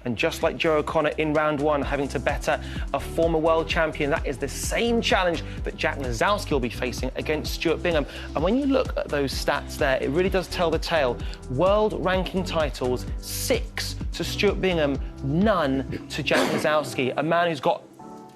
And just like Joe O'Connor in round one, having to better a former world champion, that is the same challenge that Jack Lisowski will be facing against Stuart Bingham. And when you look at those stats there, it really does tell the tale. World ranking titles, 6 to Stuart Bingham, none to Jack Lisowski, a man who's got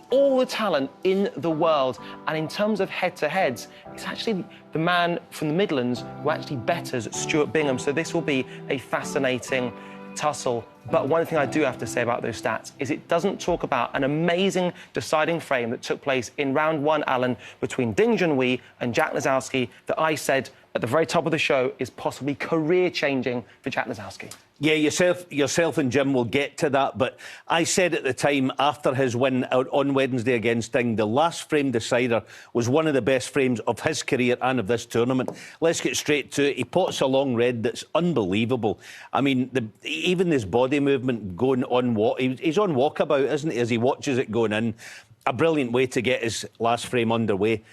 all the talent in the world. And in terms of head-to-heads, it's actually the man from the Midlands who actually betters Stuart Bingham. So this will be a fascinating tussle. But one thing I do have to say about those stats is it doesn't talk about an amazing deciding frame that took place in round one, Alan, between Ding Junhui and Jack Lisowski, that I said at the very top of the show is possibly career-changing for Jack Lisowski. Yeah, yourself and Jim will get to that, but I said at the time, after his win out on Wednesday against Ding, the last frame decider was one of the best frames of his career and of this tournament. Let's get straight to it. He pots a long red that's unbelievable. I mean, even this body movement going on, he's on walkabout, isn't he, as he watches it going in. A brilliant way to get his last frame underway.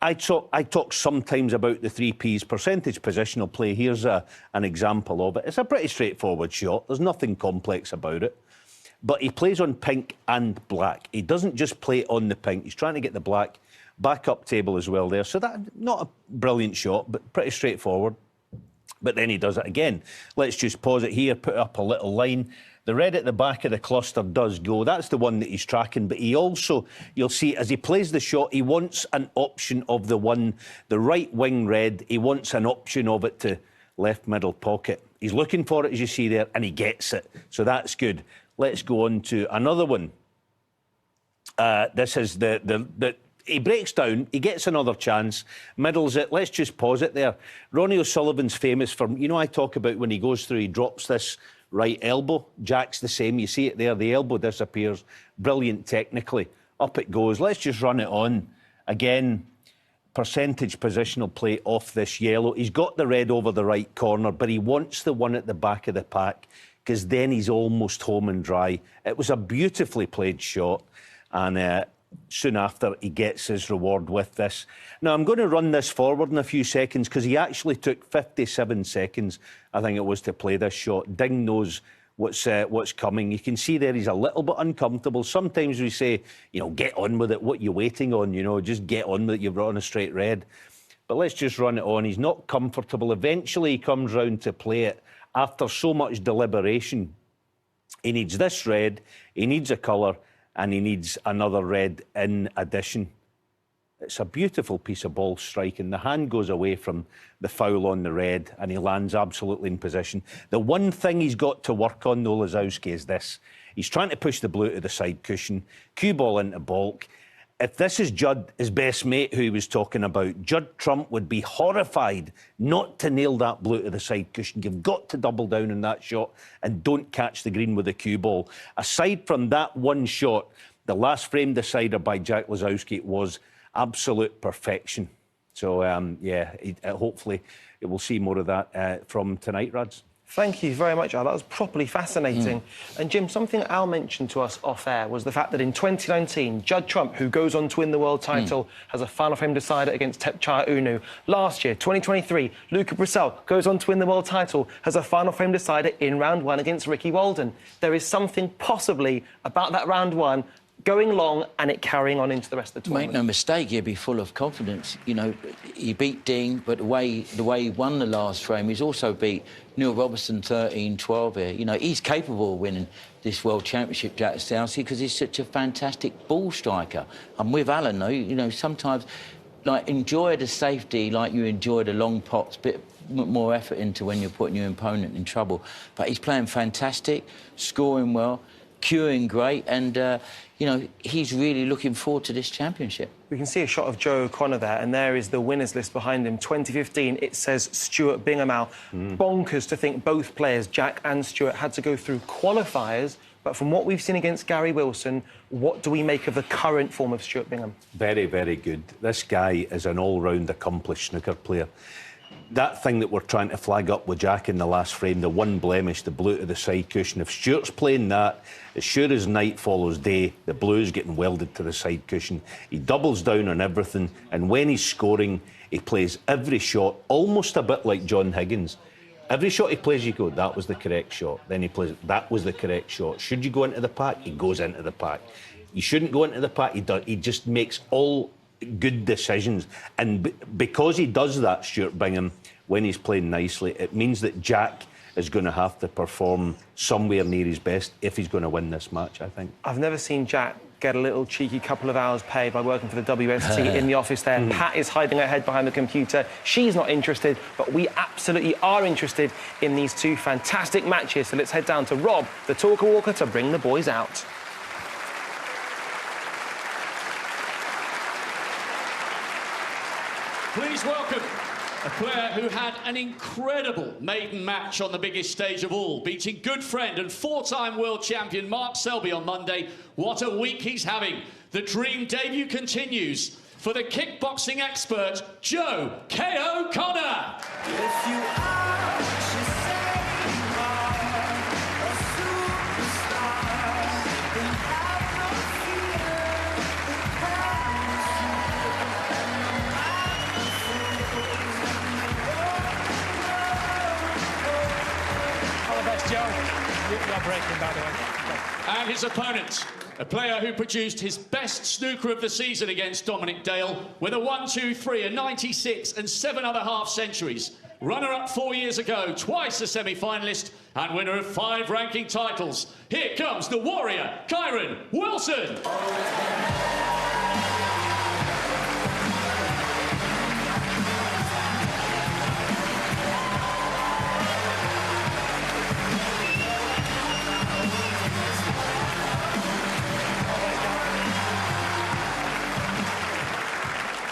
I talk sometimes about the 3Ps, percentage positional play. Here's an example of it. It's a pretty straightforward shot. There's nothing complex about it. But he plays on pink and black. He doesn't just play on the pink. He's trying to get the black back up table as well there. So that's not a brilliant shot, but pretty straightforward. But then he does it again. Let's just pause it here, put up a little line. The red at the back of the cluster does go. That's the one that he's tracking. But he also, you'll see, as he plays the shot, he wants an option of the right wing red. He wants an option of it to left middle pocket. He's looking for it, as you see there, and he gets it. So that's good. Let's go on to another one. This is he breaks down, he gets another chance, middles it. Let's just pause it there. Ronnie O'Sullivan's famous for, you know, I talk about when he goes through, he drops this right elbow. Jack's the same. You see it there. The elbow disappears. Brilliant technically. Up it goes. Let's just run it on. Again, percentage positional play off this yellow. He's got the red over the right corner, but he wants the one at the back of the pack because then he's almost home and dry. It was a beautifully played shot, and soon after he gets his reward with this. Now, I'm going to run this forward in a few seconds because he actually took 57 seconds, I think it was, to play this shot. Ding knows what's coming. You can see there he's a little bit uncomfortable. Sometimes we say, you know, get on with it. What are you waiting on? You know, just get on with it. You've run a straight red. But let's just run it on. He's not comfortable. Eventually he comes round to play it after so much deliberation. He needs this red, he needs a colour, and he needs another red in addition. It's a beautiful piece of ball striking. The hand goes away from the foul on the red and he lands absolutely in position. The one thing he's got to work on, though, Lisowski, is this. He's trying to push the blue to the side cushion, cue ball into baulk. If this is Judd, his best mate, who he was talking about, Judd Trump would be horrified not to nail that blue to the side cushion. You've got to double down on that shot and don't catch the green with the cue ball. Aside from that one shot, the last frame decider by Jack Lisowski was absolute perfection. So, hopefully we'll see more of that from tonight, Rads. Thank you very much, Al. That was properly fascinating. And, Jim, something Al mentioned to us off-air was the fact that in 2019, Judd Trump, who goes on to win the world title, has a final frame decider against Tepchai Unu. Last year, 2023, Luca Brissell goes on to win the world title, has a final frame decider in round one against Ricky Walden. There is something possibly about that round one going long and it carrying on into the rest of the tournament. Make no mistake, he'll be full of confidence. You know, he beat Ding, but the way he won the last frame, he's also beat Neal Robertson 13-12 here. You know, he's capable of winning this World Championship, Jack Lisowski, because he's such a fantastic ball striker. I'm with Alan, though. You know, sometimes, like, enjoy the safety like you enjoy the long pots, bit more effort into when you're putting your opponent in trouble. But he's playing fantastic, scoring well, cueing great, and, you know, he's really looking forward to this championship. We can see a shot of Joe O'Connor there, and there is the winners list behind him. 2015, it says Stuart Bingham. Bonkers to think both players, Jack and Stuart, had to go through qualifiers. But from what we've seen against Gary Wilson, what do we make of the current form of Stuart Bingham? Very, very good. This guy is an all-round accomplished snooker player. That thing that we're trying to flag up with Jack in the last frame, the one blemish, the blue to the side cushion, if Stuart's playing that, as sure as night follows day, the blue's getting welded to the side cushion. He doubles down on everything, and when he's scoring, he plays every shot almost a bit like John Higgins. Every shot he plays, you go, that was the correct shot. Then he plays, that was the correct shot. Should you go into the pack? He goes into the pack. You shouldn't go into the pack. He just makes all good decisions. And because he does that, Stuart Bingham, when he's playing nicely, it means that Jack is going to have to perform somewhere near his best if he's going to win this match, I think. I've never seen Jack get a little cheeky couple of hours paid by working for the WST in the office there. Pat is hiding her head behind the computer. She's not interested, but we absolutely are interested in these two fantastic matches. So let's head down to Rob, the Talker Walker, to bring the boys out. Please welcome a player who had an incredible maiden match on the biggest stage of all, beating good friend and four-time world champion Mark Selby on Monday. What a week he's having. The dream debut continues for the kickboxing expert, Joe K.O. Connor. If you are what you say you are, a superstar, then have no fear, the power All the best, Joe. You're breaking, by the way. And his opponent, a player who produced his best snooker of the season against Dominic Dale with a 1-2-3, a 96 and 7 other half centuries. Runner-up 4 years ago, twice a semi-finalist and winner of 5 ranking titles. Here comes the warrior, Kyron Wilson.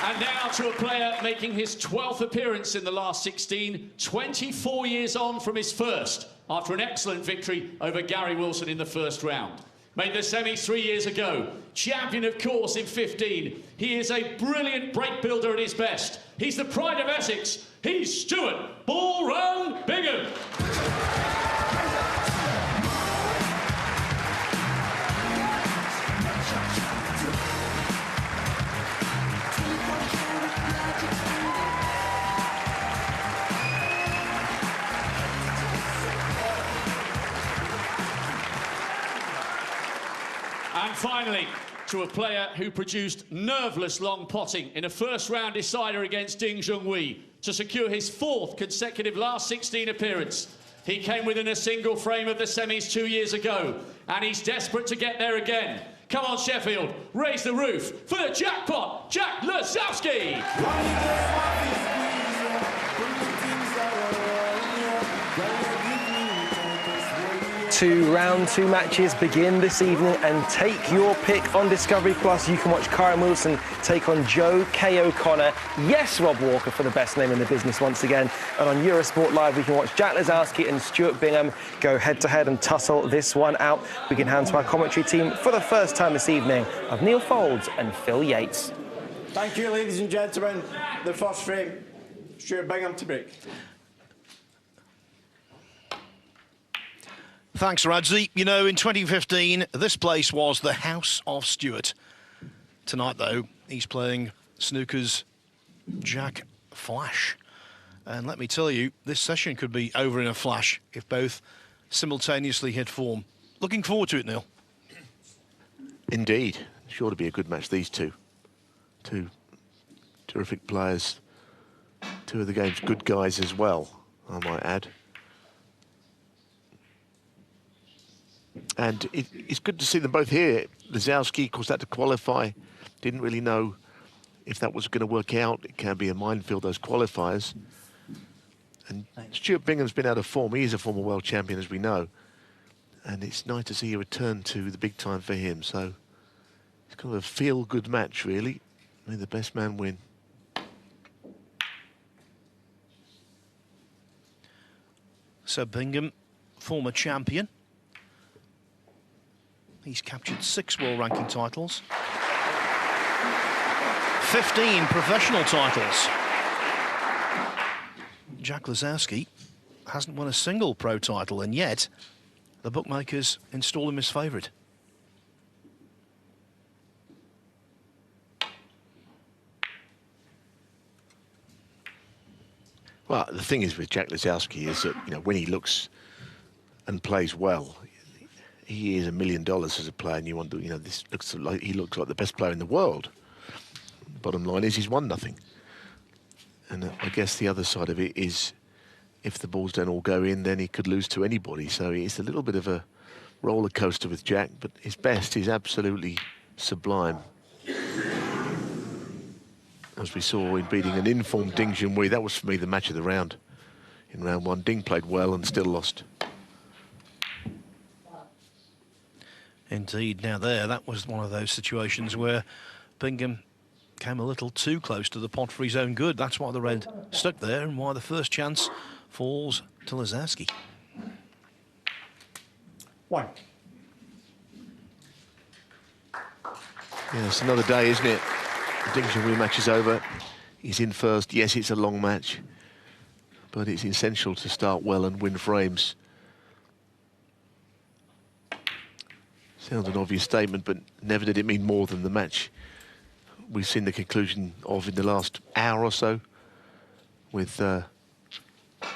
And now to a player making his 12th appearance in the last 16, 24 years on from his first, after an excellent victory over Gary Wilson in the first round. Made the semis 3 years ago, champion of course in 15. He is a brilliant break builder at his best. He's the pride of Essex. He's Stuart Ballround Bingham. And finally, to a player who produced nerveless long potting in a first-round decider against Ding Junhui to secure his 4th consecutive last 16 appearance. He came within a single frame of the semis 2 years ago, and he's desperate to get there again. Come on, Sheffield, raise the roof for the jackpot, Jack Lisowski. Round two matches begin this evening, and take your pick on Discovery Plus. You can watch Kyron Wilson take on Joe K.O. Connor. Yes, Rob Walker for the best name in the business once again. And on Eurosport Live, we can watch Jack Lisowski and Stuart Bingham go head-to-head and tussle this one out. We can hand to our commentary team for the first time this evening of Neal Foulds and Phil Yates. Thank you, ladies and gentlemen. The first frame, Stuart Bingham to break. Thanks, Radzi. You know, in 2015, this place was the House of Stuart. Tonight, though, he's playing snooker's Jack Flash. And let me tell you, this session could be over in a flash if both simultaneously hit form. Looking forward to it, Neal. Indeed. Sure to be a good match, these two. Two terrific players. Two of the game's good guys as well, I might add. And it's good to see them both here. Lisowski, of course, had to qualify. Didn't really know if that was going to work out. It can be a minefield, those qualifiers. And Stuart Bingham's been out of form. He is a former world champion, as we know. And it's nice to see a return to the big time for him. So it's kind of a feel-good match, really. May the best man win. So Bingham, former champion. He's captured 6 world ranking titles, 15 professional titles. Jack Lisowski hasn't won a single pro title, and yet the bookmakers install him as favourite. Well, the thing is with Jack Lisowski is that, you know, when he looks and plays well, he is $1 million as a player, and you want to, you know, this looks like he looks like the best player in the world. Bottom line is he's won nothing. And I guess the other side of it is if the balls don't all go in, then he could lose to anybody. So it's a little bit of a roller coaster with Jack, but his best is absolutely sublime. As we saw in beating an informed Ding Junhui, that was for me the match of the round. In round one, Ding played well and still lost. Indeed. Now that was one of those situations where Bingham came a little too close to the pot for his own good. That's why the red stuck there and why the first chance falls to Lisowski. 1. Yeah, it's another day, isn't it? The Ding Junhui match is over. He's in first. Yes, it's a long match, but it's essential to start well and win frames. Sounds an obvious statement, but never did it mean more than the match we've seen the conclusion of in the last hour or so, with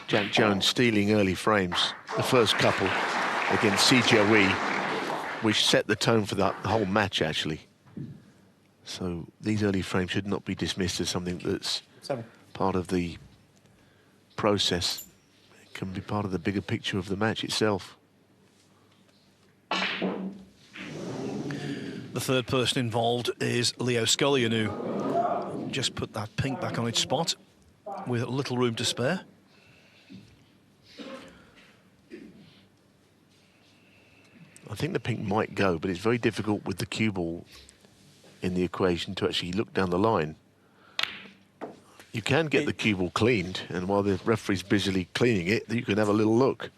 Jack Jones stealing early frames, the first couple against Si Jiahui, which set the tone for the whole match, actually. So these early frames should not be dismissed as something that's 7. part of the process. It can be part of the bigger picture of the match itself. The third person involved is Leo Scullion, who just put that pink back on its spot with little room to spare. I think the pink might go, but it's very difficult with the cue ball in the equation to actually look down the line. You can get the cue ball cleaned, and while the referee's busily cleaning it, you can have a little look,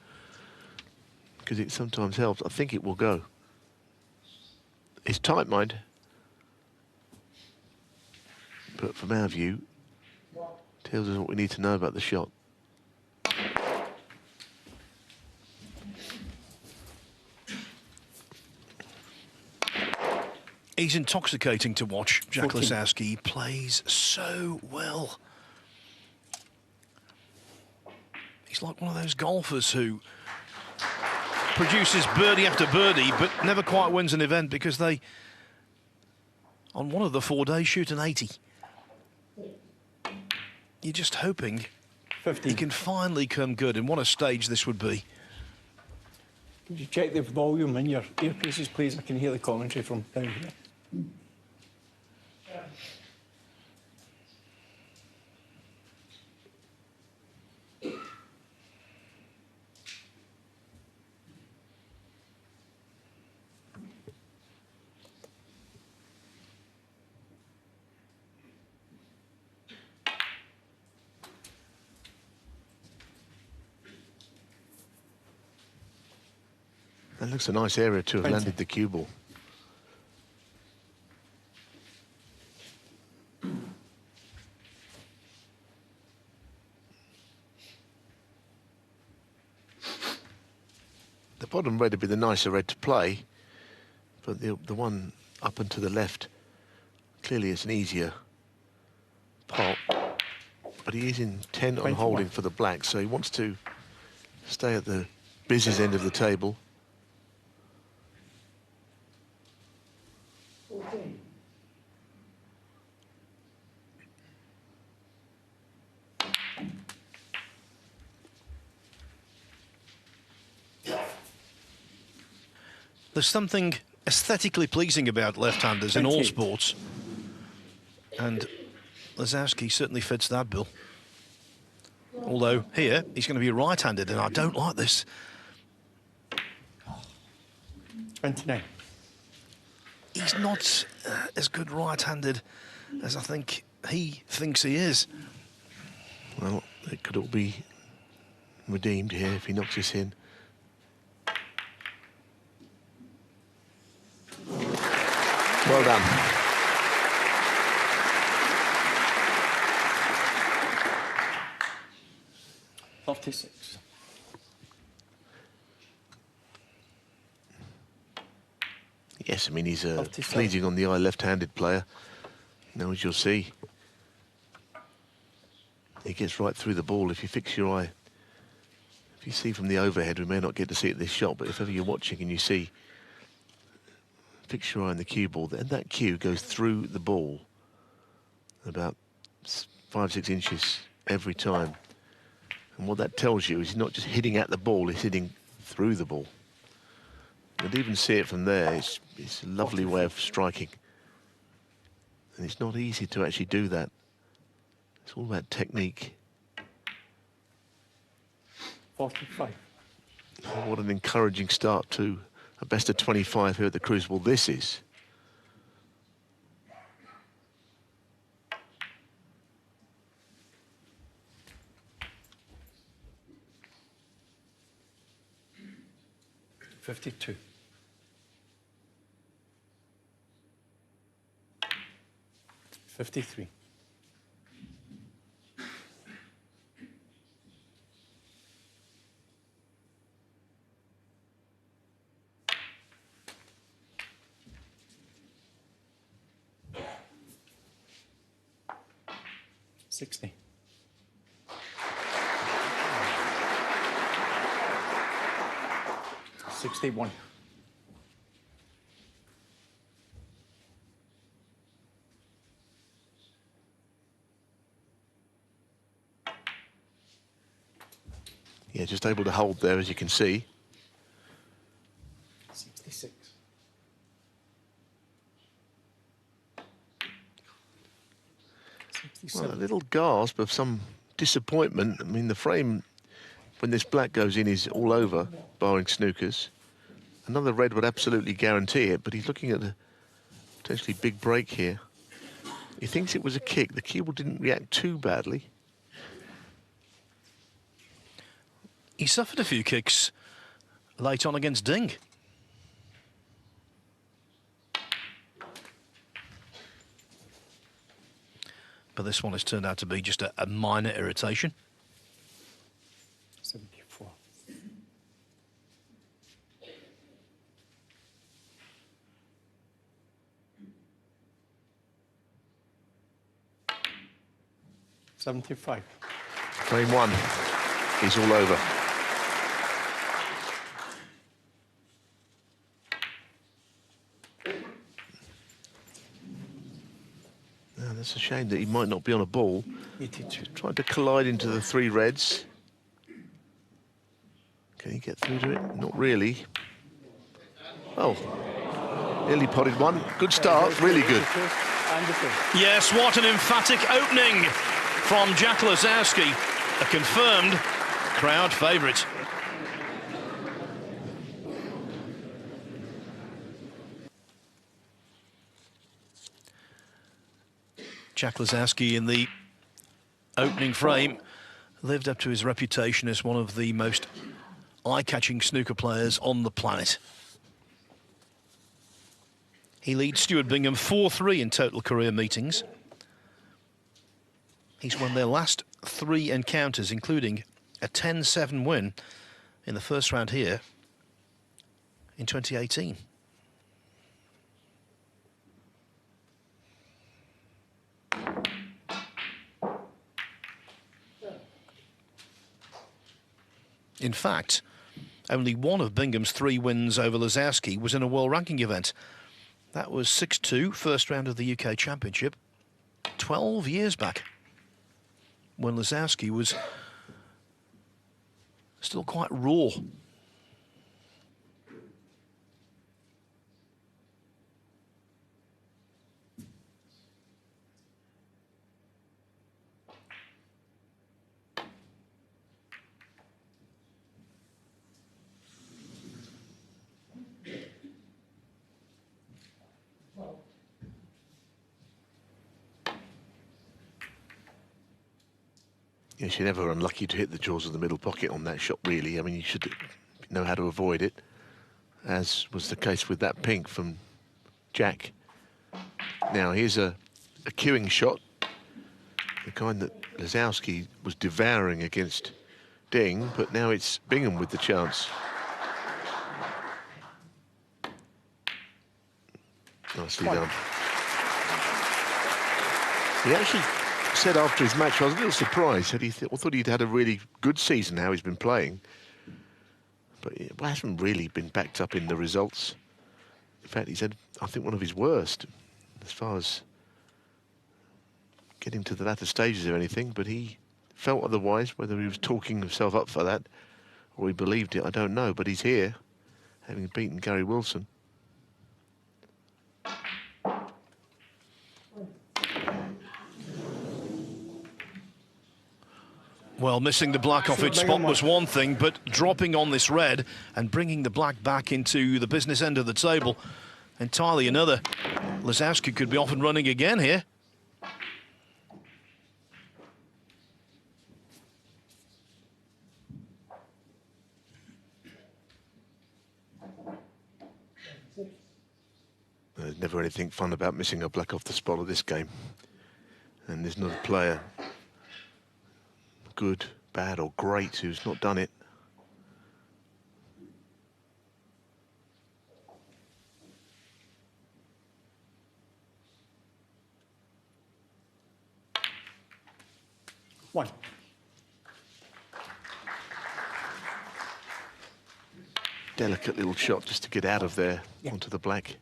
because it sometimes helps. I think it will go. It's tight, mind. But from our view, tells us what we need to know about the shot. He's intoxicating to watch. Jack 14. Lisowski. He plays so well. He's like one of those golfers who produces birdie after birdie, but never quite wins an event because they, on one of the 4 days, shoot an 80. You're just hoping 15. he can finally come good, and what a stage this would be. Could you check the volume in your earpieces, please? I can hear the commentary from down here. That looks a nice area to have 20. landed the cue ball. The bottom red would be the nicer red to play, but the one up and to the left, clearly it's an easier pot. But he is intent on 21. holding for the black, so he wants to stay at the business end of the table. There's something aesthetically pleasing about left-handers in all 28. sports, and Lisowski certainly fits that bill. Although here he's going to be right-handed, and I don't like this. 29. He's not as good right-handed as I think he thinks he is. Well, it could all be redeemed here if he knocks this in. Well done. $36. Yes, I mean, he's a 57. pleasing on the eye left-handed player. Now, as you'll see. He gets right through the ball. If you fix your eye, if you see from the overhead, we may not get to see it this shot, but if ever you're watching and you see, fix your eye on the cue ball, and that cue goes through the ball about 5-6 inches every time. And what that tells you is he's not just hitting at the ball, he's hitting through the ball. And even see it from there, it's a lovely way of striking. And it's not easy to actually do that. It's all about technique. 45. Oh, what an encouraging start to a best of 25 here at the Crucible. This is. $52. 53. $60. 61. Yeah, just able to hold there, as you can see. 66. Well, a little gasp of some disappointment. I mean, the frame, when this black goes in, is all over, barring Snookers. Another red would absolutely guarantee it, but he's looking at a potentially big break here. He thinks it was a kick. The cue ball didn't react too badly. He suffered a few kicks late on against Ding. But this one has turned out to be just a minor irritation. 74. $75. Frame one is all over. Now, that's a shame that he might not be on a ball. 82. Tried to collide into the three reds. Can he get through to it? Not really. Oh, nearly potted one. Good start, really good. Yes, what an emphatic opening from Jack Lisowski, a confirmed crowd favourite. Jack Lisowski in the opening frame lived up to his reputation as one of the most eye-catching snooker players on the planet. He leads Stuart Bingham 4-3 in total career meetings. He's won their last 3 encounters, including a 10-7 win in the first round here in 2018. In fact, only one of Bingham's 3 wins over Lisowski was in a world ranking event. That was 6-2, first round of the UK Championship, 12 years back, when Lisowski was still quite raw. Yes, you're never unlucky to hit the jaws of the middle pocket on that shot, really. I mean, you should know how to avoid it, as was the case with that pink from Jack. Now, here's a queuing shot, the kind that Lisowski was devouring against Ding, but now it's Bingham with the chance. Nicely done. He actually said after his match, I was a little surprised. Said he thought he'd had a really good season, how he's been playing. But it hasn't really been backed up in the results. In fact, he's had, I think, one of his worst as far as getting to the latter stages of anything. But he felt otherwise. Whether he was talking himself up for that or he believed it, I don't know. But he's here, having beaten Gary Wilson. Well, missing the black off its spot was one thing, but dropping on this red and bringing the black back into the business end of the table, entirely another. Lisowski could be off and running again here. There's never anything fun about missing a black off the spot of this game. And there's not a player, good, bad or great, who's not done it. One. Delicate little shot just to get out of there onto the black.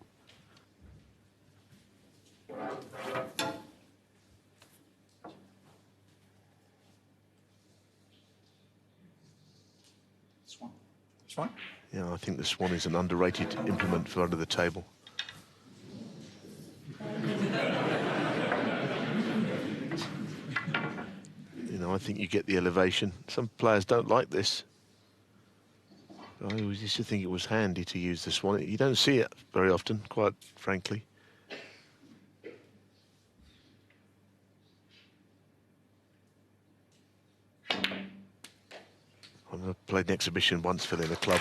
Swan. Yeah, I think the swan is an underrated implement for under the table. You know, I think you get the elevation. Some players don't like this. I always used to think it was handy to use the swan. You don't see it very often, quite frankly. I've played an exhibition once filling a club.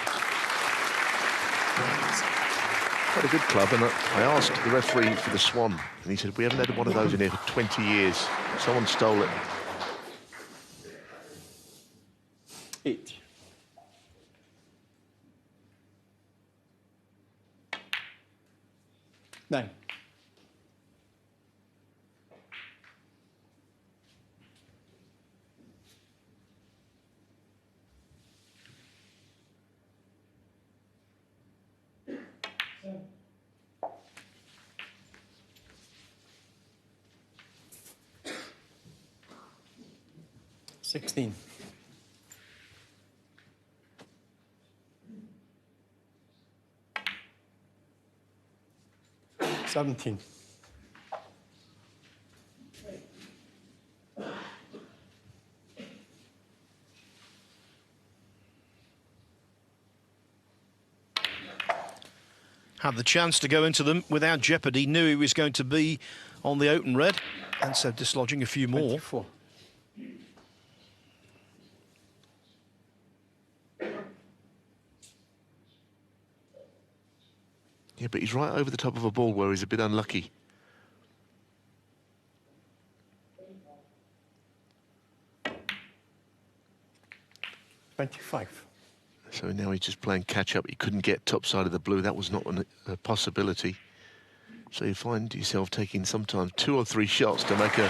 Quite a good club, and I asked the referee for the swan, and he said, we haven't had one of those in here for 20 years. Someone stole it. 8. Nine. Sixteen. 17. Had the chance to go into them without jeopardy, knew he was going to be on the open red, and so dislodging a few more. 24. Yeah, but he's right over the top of a ball where he's a bit unlucky. $25. So now he's just playing catch-up. He couldn't get top side of the blue. That was not a possibility. So you find yourself taking sometimes 2 or 3 shots to make a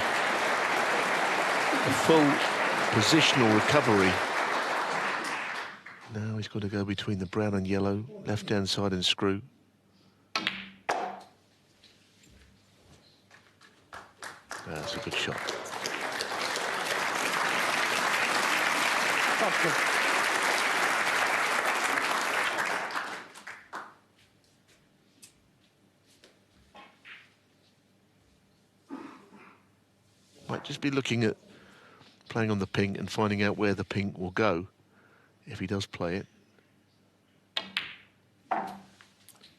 full positional recovery. Now he's got to go between the brown and yellow, left-hand side and screw. That's a good shot. Might just be looking at playing on the pink and finding out where the pink will go if he does play it.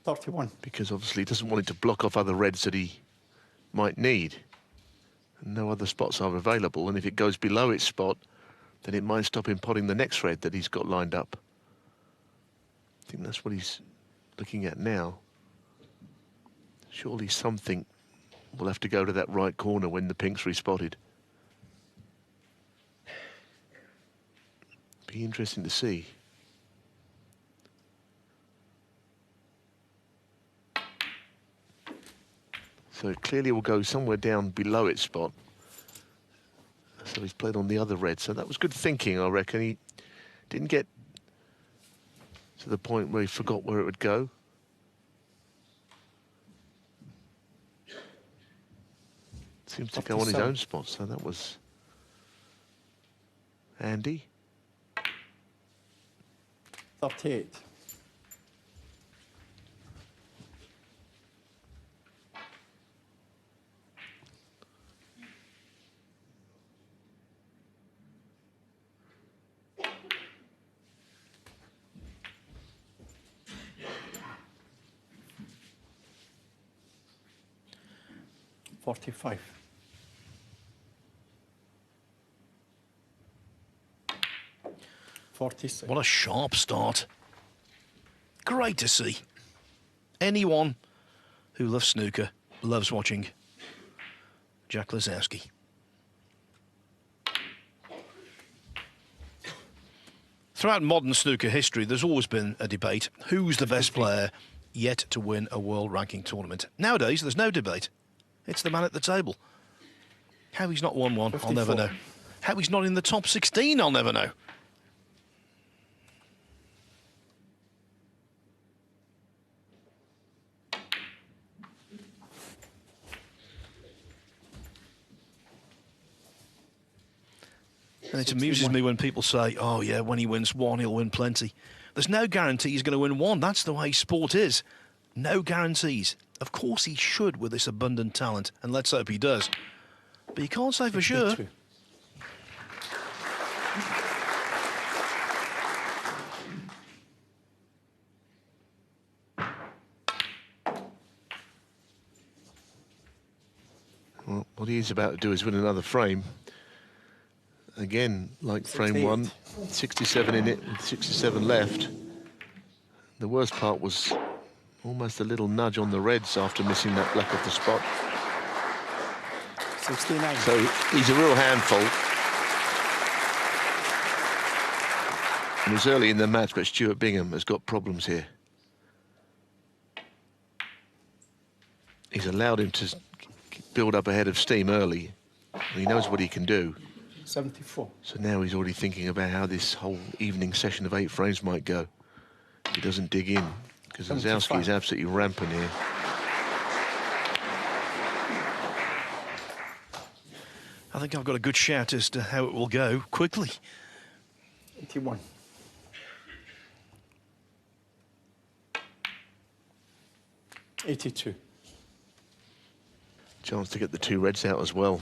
31. Because obviously he doesn't want it to block off other reds that he might need. No other spots are available, and if it goes below its spot, then it might stop him potting the next red that he's got lined up. I think that's what he's looking at now. Surely something will have to go to that right corner when the pink's respotted. Be interesting to see. So it clearly will go somewhere down below its spot. he's played on the other red, so that was good thinking, I reckon. He didn't get to the point where he forgot where it would go. Seems to go on his own spot, so that was handy. 38. $45. $46. What a sharp start. Great to see. Anyone who loves snooker loves watching Jack Lisowski. Throughout modern snooker history, there's always been a debate. Who's the best player yet to win a world ranking tournament? Nowadays, there's no debate. It's the man at the table. How he's not won one, 54. I'll never know. How he's not in the top 16, I'll never know. And it amuses me when people say, oh, yeah, when he wins one, he'll win plenty. There's no guarantee he's going to win one. That's the way sport is. No guarantees. Of course he should with this abundant talent, and let's hope he does. But you can't say for sure. Well, what he is about to do is win another frame. Again, like frame 1, 67 in it, with 67 left. The worst part was almost a little nudge on the reds after missing that black off the spot. 69. So he's a real handful. And it was early in the match, but Stuart Bingham has got problems here. He's allowed him to build up a head of steam early. He knows what he can do. 74. So now he's already thinking about how this whole evening session of 8 frames might go. He doesn't dig in, because Lisowski is absolutely rampant here. I think I've got a good shout as to how it will go quickly. 81. $82. Chance to get the 2 reds out as well.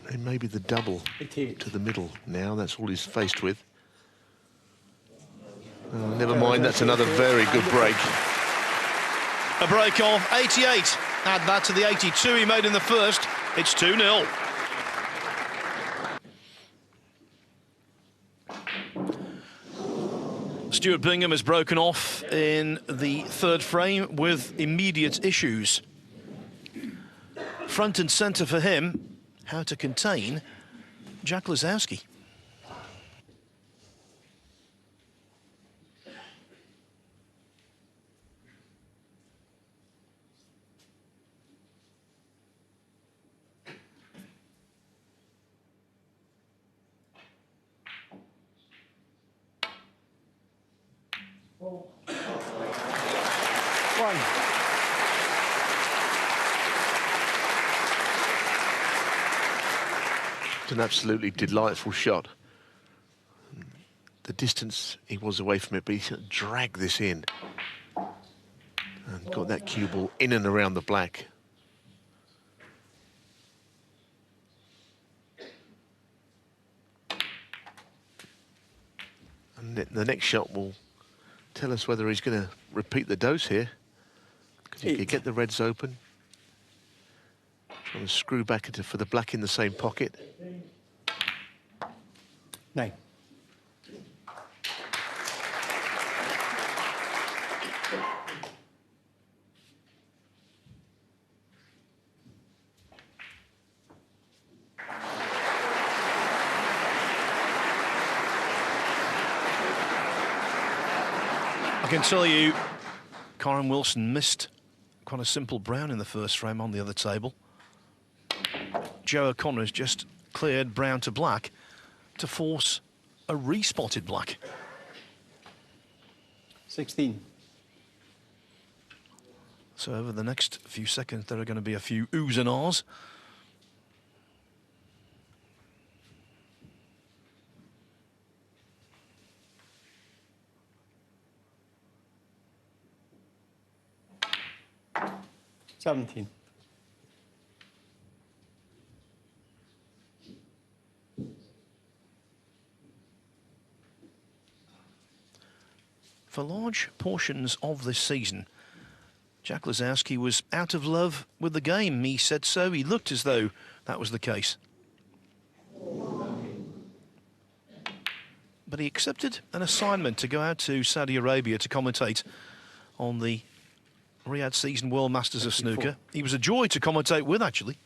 And maybe the double 88. to the middle now. That's all he's faced with. Never mind, that's another very good break. A break of 88. Add that to the 82 he made in the first. It's 2-0. Stuart Bingham has broken off in the third frame with immediate issues. Front and centre for him, how to contain Jack Lisowski. It's an absolutely delightful shot. The distance he was away from it, but he sort of dragged this in and got that cue ball in and around the black. And the next shot will tell us whether he's going to repeat the dose here, because he could get the reds open. Trying to screw back into for the black in the same pocket. 9. can tell you, Corin Wilson missed quite a simple brown in the first frame on the other table. Joe O'Connor has just cleared brown to black to force a respotted black. 16. So over the next few seconds, there are going to be a few oohs and ahs. Seventeen. For large portions of this season, Jack Lisowski was out of love with the game. He said so. He looked as though that was the case. But he accepted an assignment to go out to Saudi Arabia to commentate on the Riyadh Season World Masters of Snooker. He was a joy to commentate with, actually.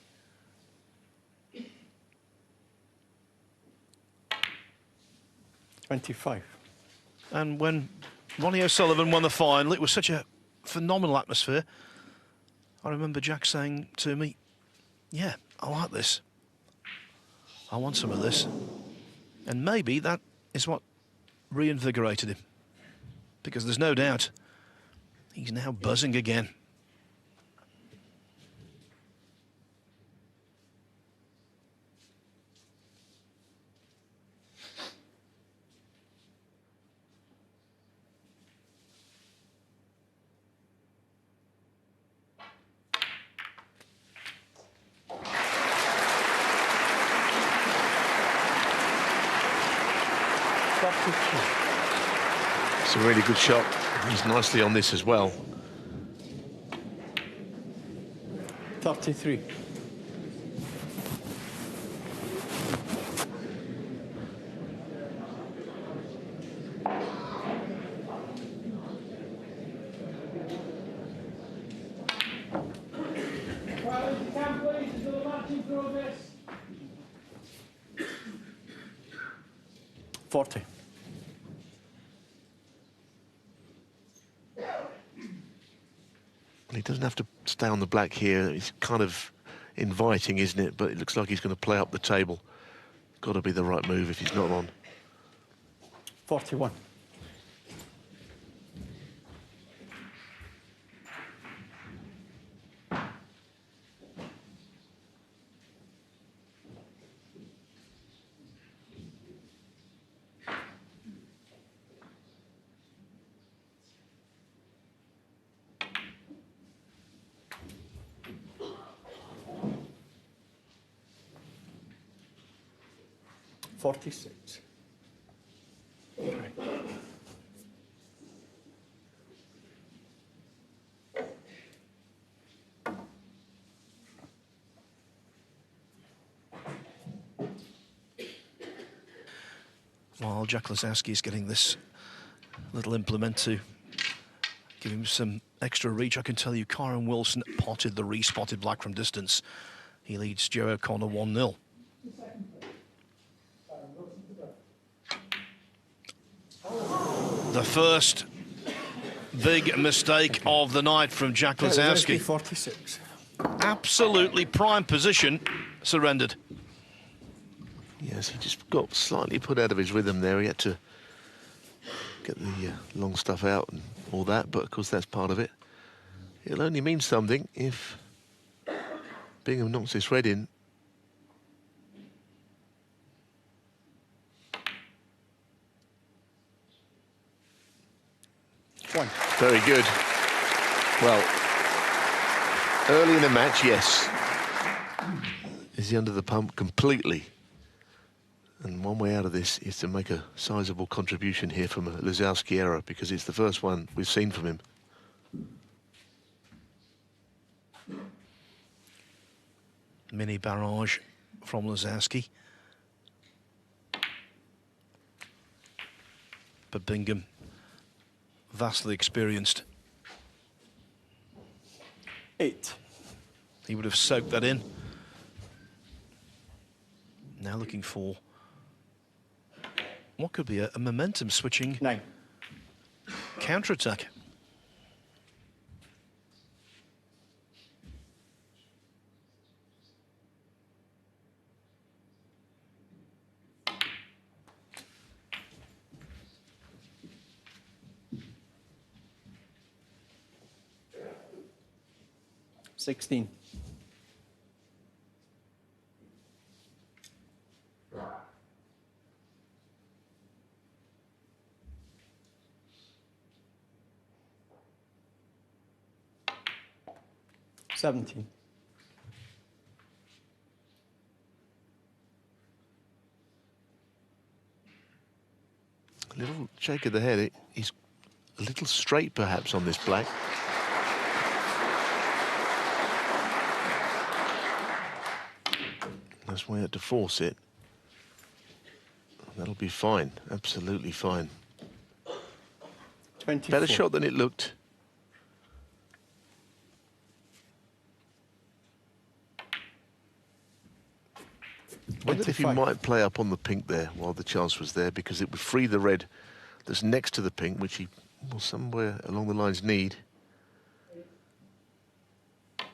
$25. And when Ronnie O'Sullivan won the final, it was such a phenomenal atmosphere. I remember Jack saying to me, yeah, I like this. I want some of this. And maybe that is what reinvigorated him. Because there's no doubt he's now buzzing again. It's a really good shot. He's nicely on this as well. 33. $40. He doesn't have to stay on the black here. It's kind of inviting, isn't it? But it looks like he's going to play up the table. Got to be the right move if he's not on. 41. $46. Right. While Jack Lisowski is getting this little implement to give him some extra reach, I can tell you Corin Wilson potted the respotted black from distance. He leads Joe O'Connor 1-0. The first big mistake of the night from Jack Lisowski. 46. Absolutely prime position, surrendered. Yes, he just got slightly put out of his rhythm there. He had to get the long stuff out and all that, but of course that's part of it. It'll only mean something if Bingham knocks this red in. One. Very good. Well, early in the match, yes. Is he under the pump completely? And one way out of this is to make a sizable contribution here from a Lisowski error, because it's the first one we've seen from him. Mini barrage from Lisowski. But Bingham, vastly experienced. 8. He would have soaked that in. Now looking for what could be a momentum switching 9. counter-attack. $16. $17. A little shake of the head. He's a little straight, perhaps, on this black. That's why he had to force it. That'll be fine. Absolutely fine. 24. Better shot than it looked. Wondered if he 25. might play up on the pink there while the chance was there, because it would free the red that's next to the pink, which he will somewhere along the lines need. I'm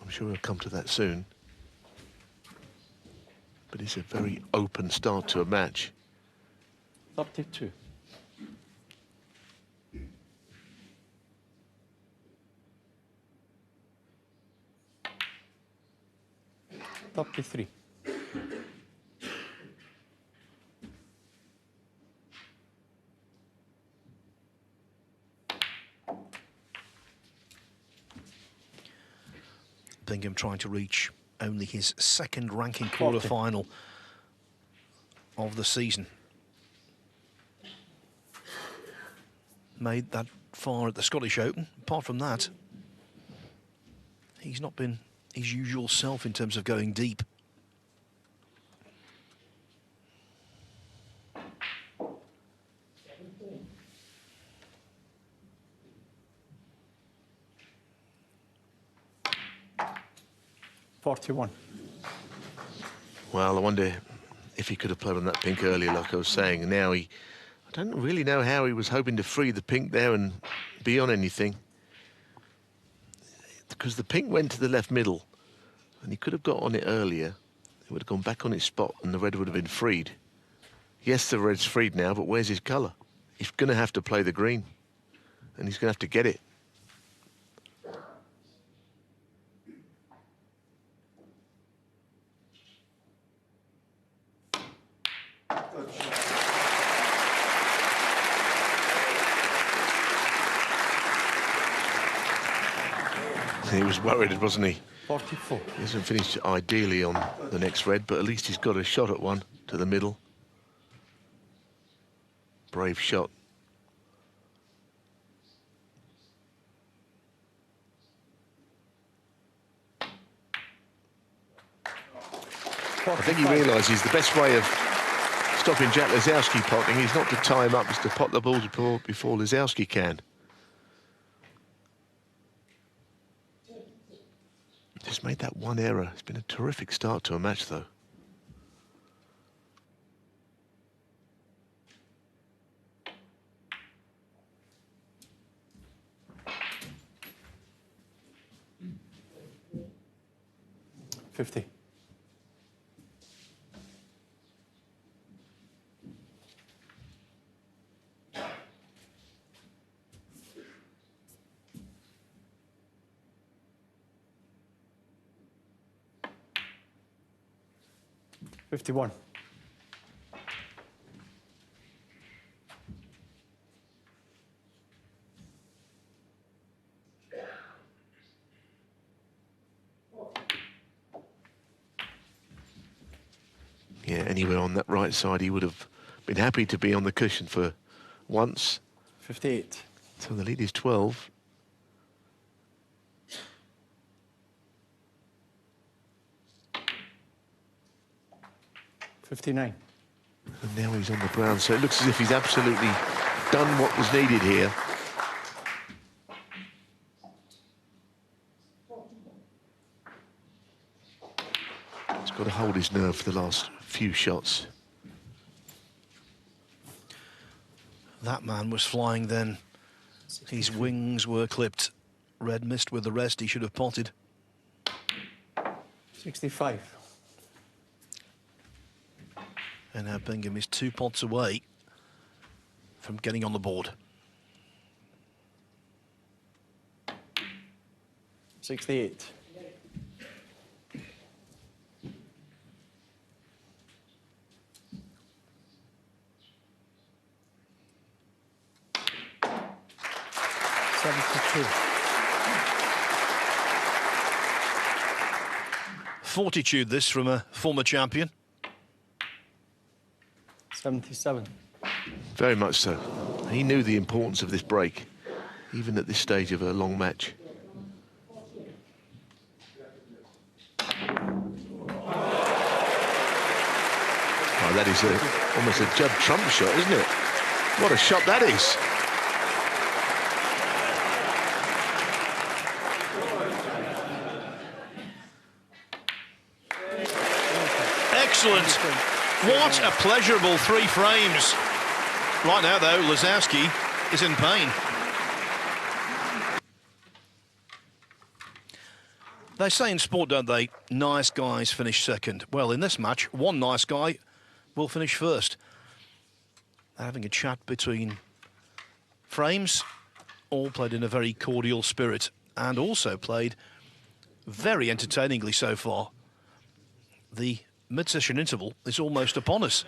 sure he'll come to that soon. But it's a very open start to a match. 32. $33. Bingham trying to reach only his second ranking 40. quarter-final of the season. Made that far at the Scottish Open. Apart from that, he's not been his usual self in terms of going deep. $41. Well, I wonder if he could have played on that pink earlier, like I was saying. And now I don't really know how he was hoping to free the pink there and be on anything. Because the pink went to the left middle, and he could have got on it earlier. It would have gone back on its spot, and the red would have been freed. Yes, the red's freed now, but where's his colour? He's going to have to play the green, and he's going to have to get it. He was worried, wasn't he? 44. He hasn't finished ideally on the next red, but at least he's got a shot at one to the middle. Brave shot. I think he realises the best way of stopping Jack Lisowski potting is not to tie him up, is to pot the ball before Lisowski can. Just made that one error. It's been a terrific start to a match, though. $50. $51. Yeah, anywhere on that right side, he would have been happy to be on the cushion for once. 58. So the lead is 12. $59. And now he's on the ground, so it looks as if he's absolutely done what was needed here. He's got to hold his nerve for the last few shots. that man was flying then. His wings were clipped. Red missed with the rest. He should have potted. 65. And now Bingham is 2 pots away from getting on the board. 68. Fortitude, this from a former champion. 77. Very much so. He knew the importance of this break, even at this stage of a long match. Oh, that is almost a Judd Trump shot, isn't it? What a shot that is. Excellent. What a pleasurable 3 frames. Right now, though, Lisowski is in pain. They say in sport, don't they, nice guys finish second. Well, in this match, one nice guy will finish first. They're having a chat between frames, all played in a very cordial spirit, and also played very entertainingly so far. The mid-session interval is almost upon us.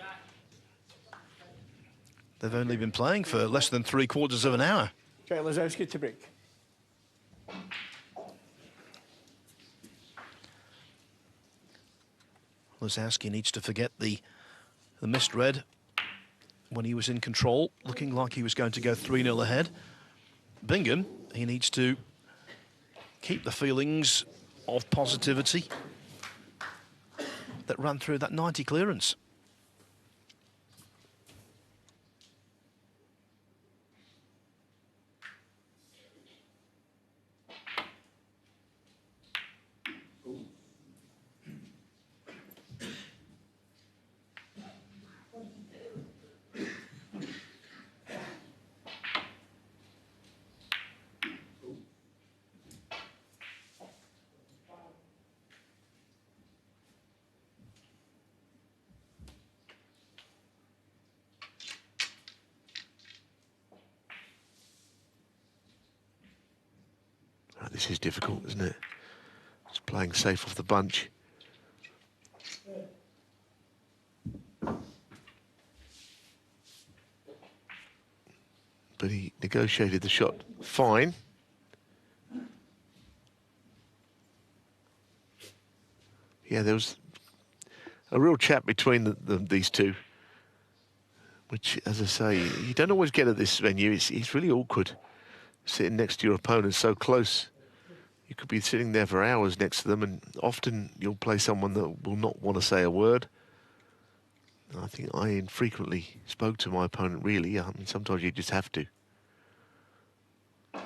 They've only been playing for less than 3/4 of an hour. Jack Lisowski to break. Lisowski needs to forget the missed red when he was in control, looking like he was going to go 3-0 ahead. Bingham, he needs to keep the feelings of positivity that ran through that 90 clearance. This is difficult, isn't it? Just playing safe off the bunch. But he negotiated the shot fine. Yeah, there was a real chat between these two, which, as I say, you don't always get at this venue. It's really awkward sitting next to your opponent so close. You could be sitting there for hours next to them, and often you'll play someone that will not want to say a word. And I think I infrequently spoke to my opponent, really. I mean, sometimes you just have to. But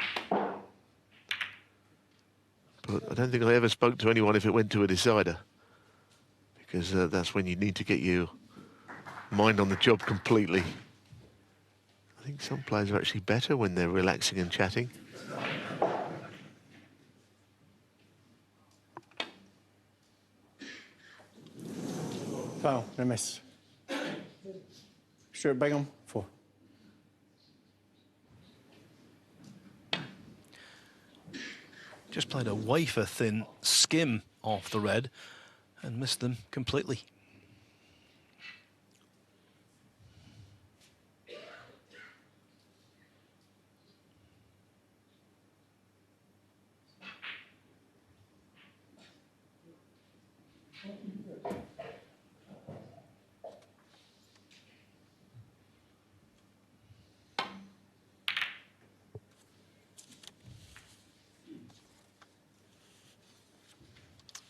I don't think I ever spoke to anyone if it went to a decider, because that's when you need to get your mind on the job completely. I think some players are actually better when they're relaxing and chatting. Foul, no miss. Stuart Bingham, 4. Just played a wafer-thin skim off the red and missed them completely.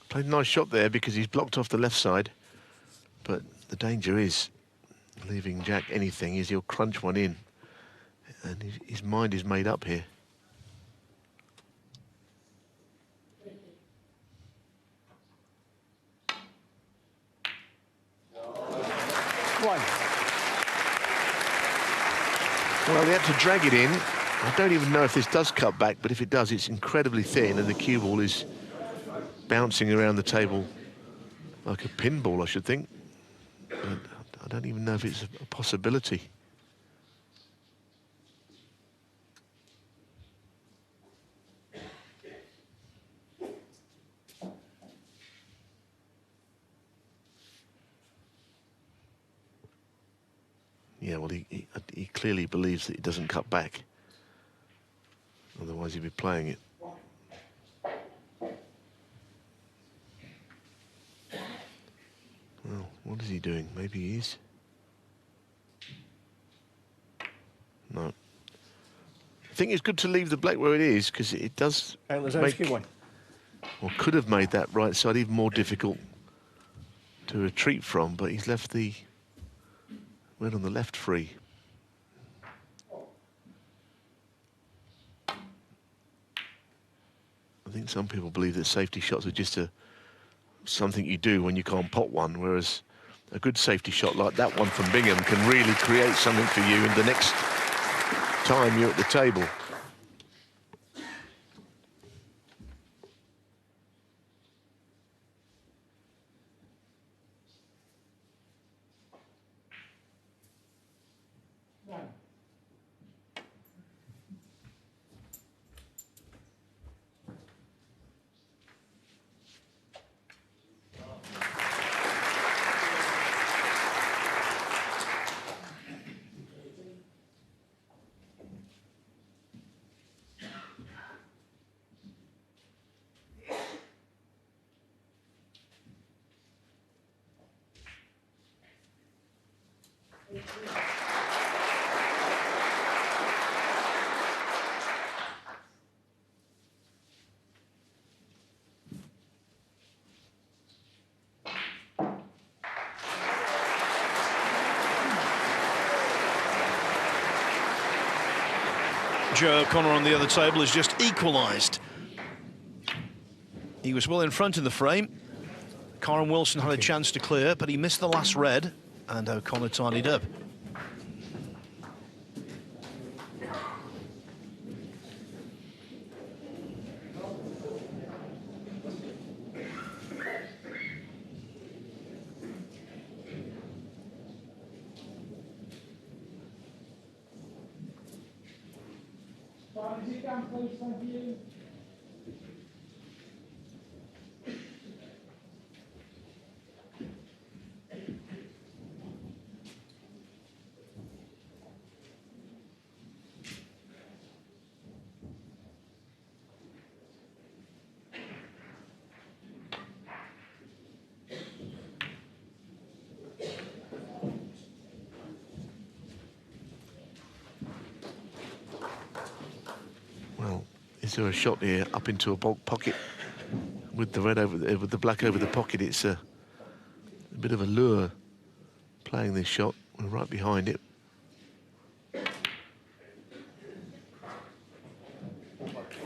Played a nice shot there because he's blocked off the left side, but the danger is leaving Jack anything is he'll crunch one in, and his mind is made up here. Well, they had to drag it in. I don't even know if this does cut back, but if it does, it's incredibly thin, and the cue ball is bouncing around the table like a pinball, I should think. But I don't even know if it's a possibility. Yeah, well, he clearly believes that it doesn't cut back. Otherwise, he'd be playing it. Well, what is he doing? Maybe he is. No. I think it's good to leave the black where it is, because it does Lisowski won. or could have made that right side even more difficult to retreat from, but he's left the red on the left free. I think some people believe that safety shots are just something you do when you can't pot one, whereas a good safety shot like that one from Bingham can really create something for you in the next time you're at the table. Joe O'Connor on the other table has just equalised. He was well in front in the frame. Karen Wilson had a chance to clear, but he missed the last red, and O'Connor tidied up. Is there a shot here up into a bulk pocket with the red over with the black over the pocket? It's a bit of a lure playing this shot. We're right behind it.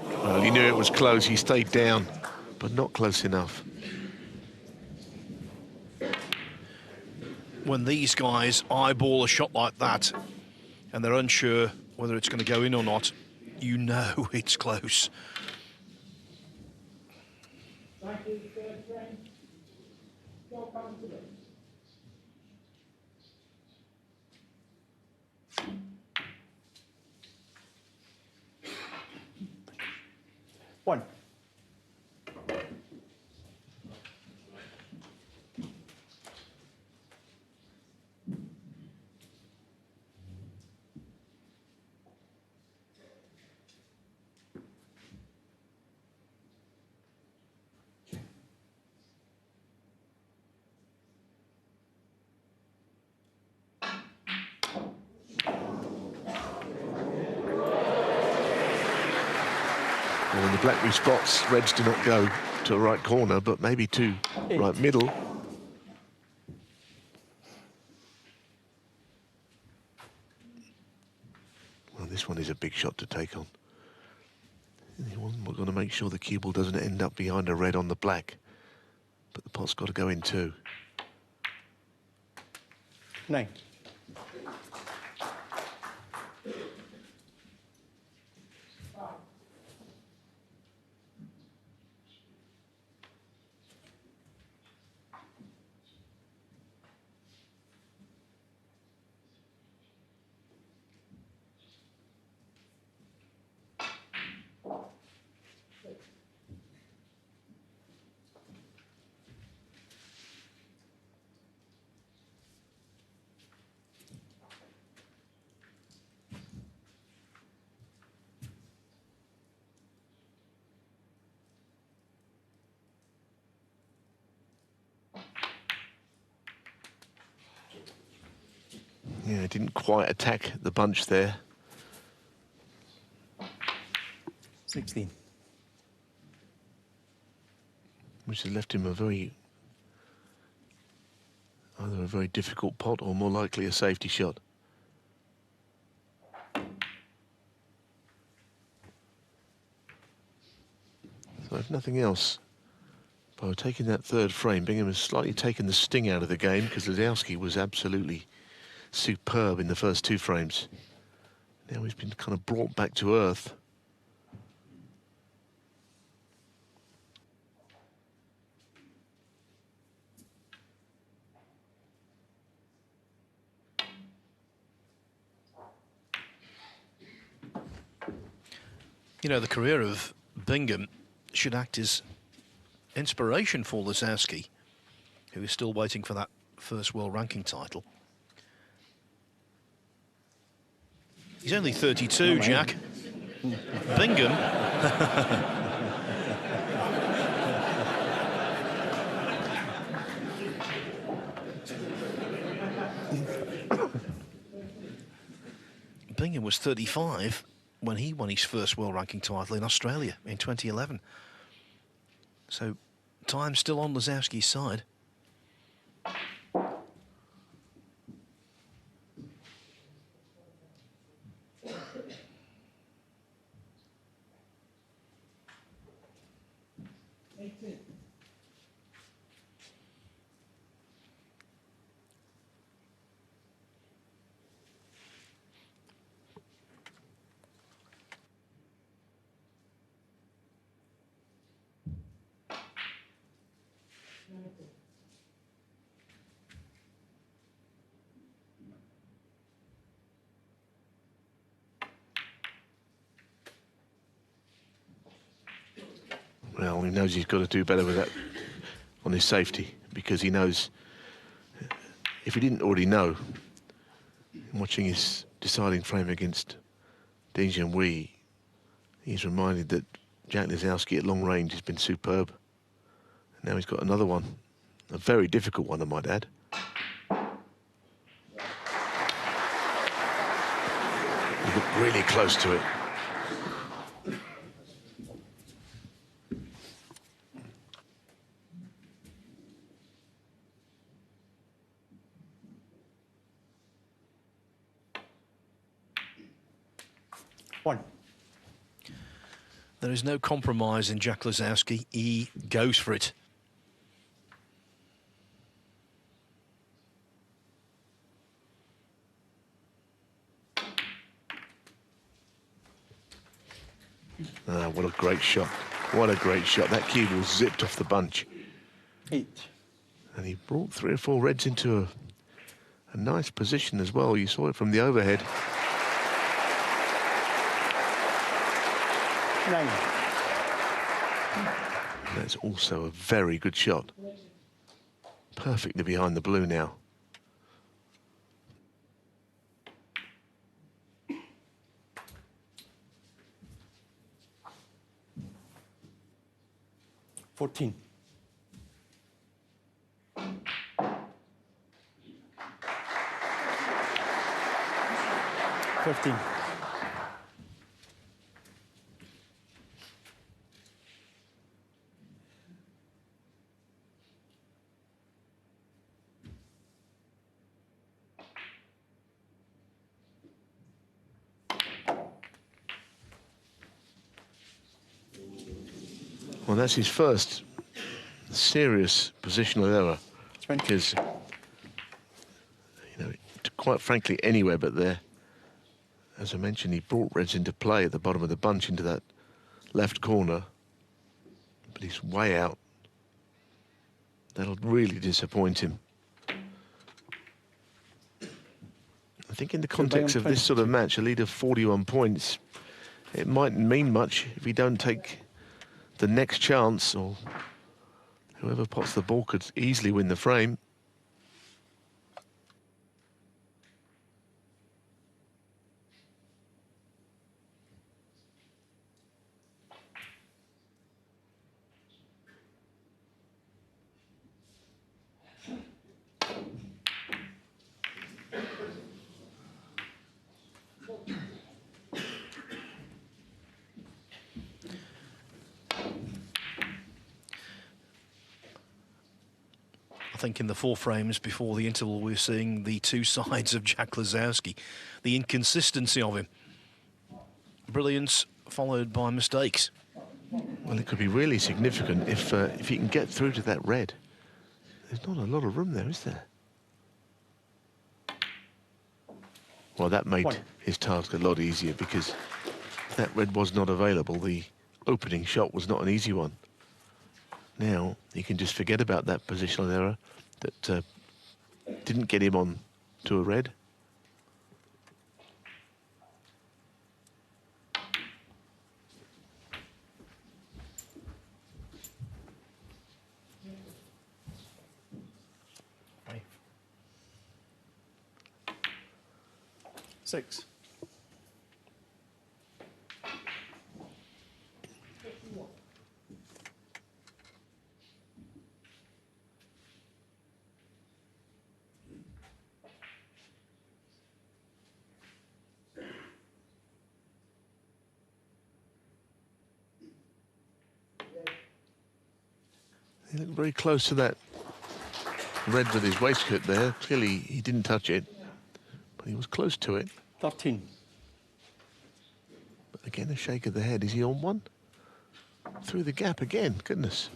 Well, he knew it was close. He stayed down, but not close enough. When these guys eyeball a shot like that and they're unsure whether it's going to go in or not, you know it's close. One. Well, when the black respots, reds do not go to a right corner, but maybe to right middle. Well, this one is a big shot to take on. We're going to make sure the cue ball doesn't end up behind a red on the black, but the pot's got to go in too. 9. Yeah, didn't quite attack the bunch there. 16. Which has left him either a very difficult pot or more likely a safety shot. So if nothing else, by taking that third frame, Bingham has slightly taken the sting out of the game because Lisowski was absolutely superb in the first 2 frames. Now he's been kind of brought back to earth. You know, the career of Bingham should act as inspiration for Lisowski, who is still waiting for that first world ranking title. He's only 32, Jack. Bingham. Bingham was 35 when he won his first world ranking title in Australia in 2011. So time's still on Lisowski's side. Well, he knows he's got to do better with that on his safety, because he knows, if he didn't already know, watching his deciding frame against Ding Junhui, he's reminded that Jack Lisowski at long range has been superb. Now he's got another one, a very difficult one, I might add. He got really close to it. One. There is no compromise in Jack Lisowski. He goes for it. Ah, what a great shot. What a great shot. That cue ball zipped off the bunch. 8. And he brought 3 or 4 reds into a nice position as well. You saw it from the overhead. 9. That's also a very good shot. Perfectly behind the blue now. $14. 15. Well, that's his first serious positional error. 20. Because, you know, quite frankly, anywhere but there. As I mentioned, he brought reds into play at the bottom of the bunch into that left corner. But he's way out. That'll really disappoint him. I think in the context of this sort of match, a lead of 41 points, it mightn't mean much if he don't take the next chance, or whoever pots the ball could easily win the frame. think in the 4 frames before the interval we're seeing the two sides of Jack Lisowski, the inconsistency of him. Brilliance followed by mistakes. Well, it could be really significant if he can get through to that red. There's not a lot of room there, is there? Well, that made his task a lot easier because that red was not available. The opening shot was not an easy one. Now he can just forget about that positional error that didn't get him on to a red. Six. He looked very close to that red with his waistcoat there. Clearly he didn't touch it, but he was close to it. 13. But again, a shake of the head. Is he on one? Through the gap again, goodness.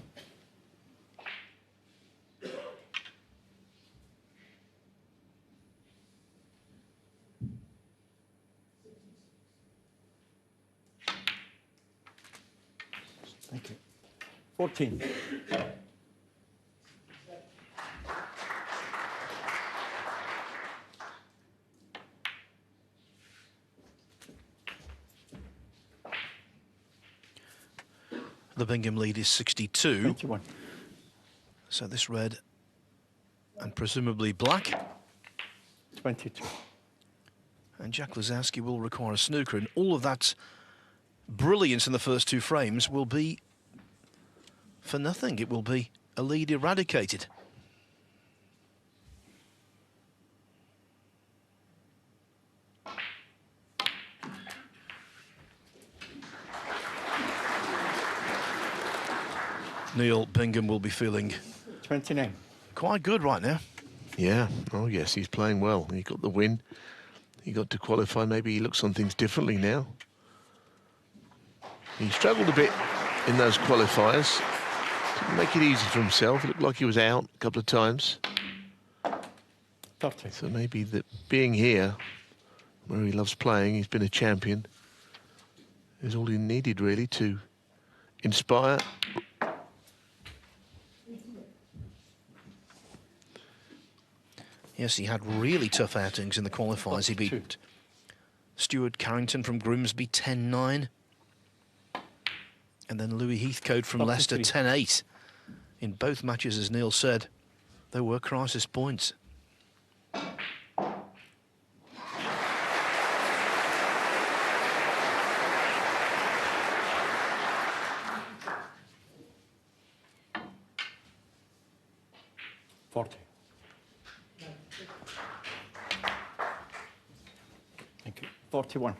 Thank you. 14. The Bingham lead is 62. 21. So this red and presumably black. 22. And Jack Lisowski will require a snooker, and all of that brilliance in the first 2 frames will be for nothing. It will be a lead eradicated. Neal Bingham will be feeling 29. quite good right now. Yeah, oh yes, he's playing well. He got the win. He got to qualify. Maybe he looks on things differently now. He struggled a bit in those qualifiers. Didn't make it easy for himself. It looked like he was out a couple of times. 30. So maybe that being here, where he loves playing, he's been a champion, is all he needed really to inspire. Yes, he had really tough outings in the qualifiers. He beat Stuart Carrington from Grimsby 10-9. And then Louis Heathcote from Leicester 10-8. In both matches, as Neal said, there were crisis points. Thank you. 41.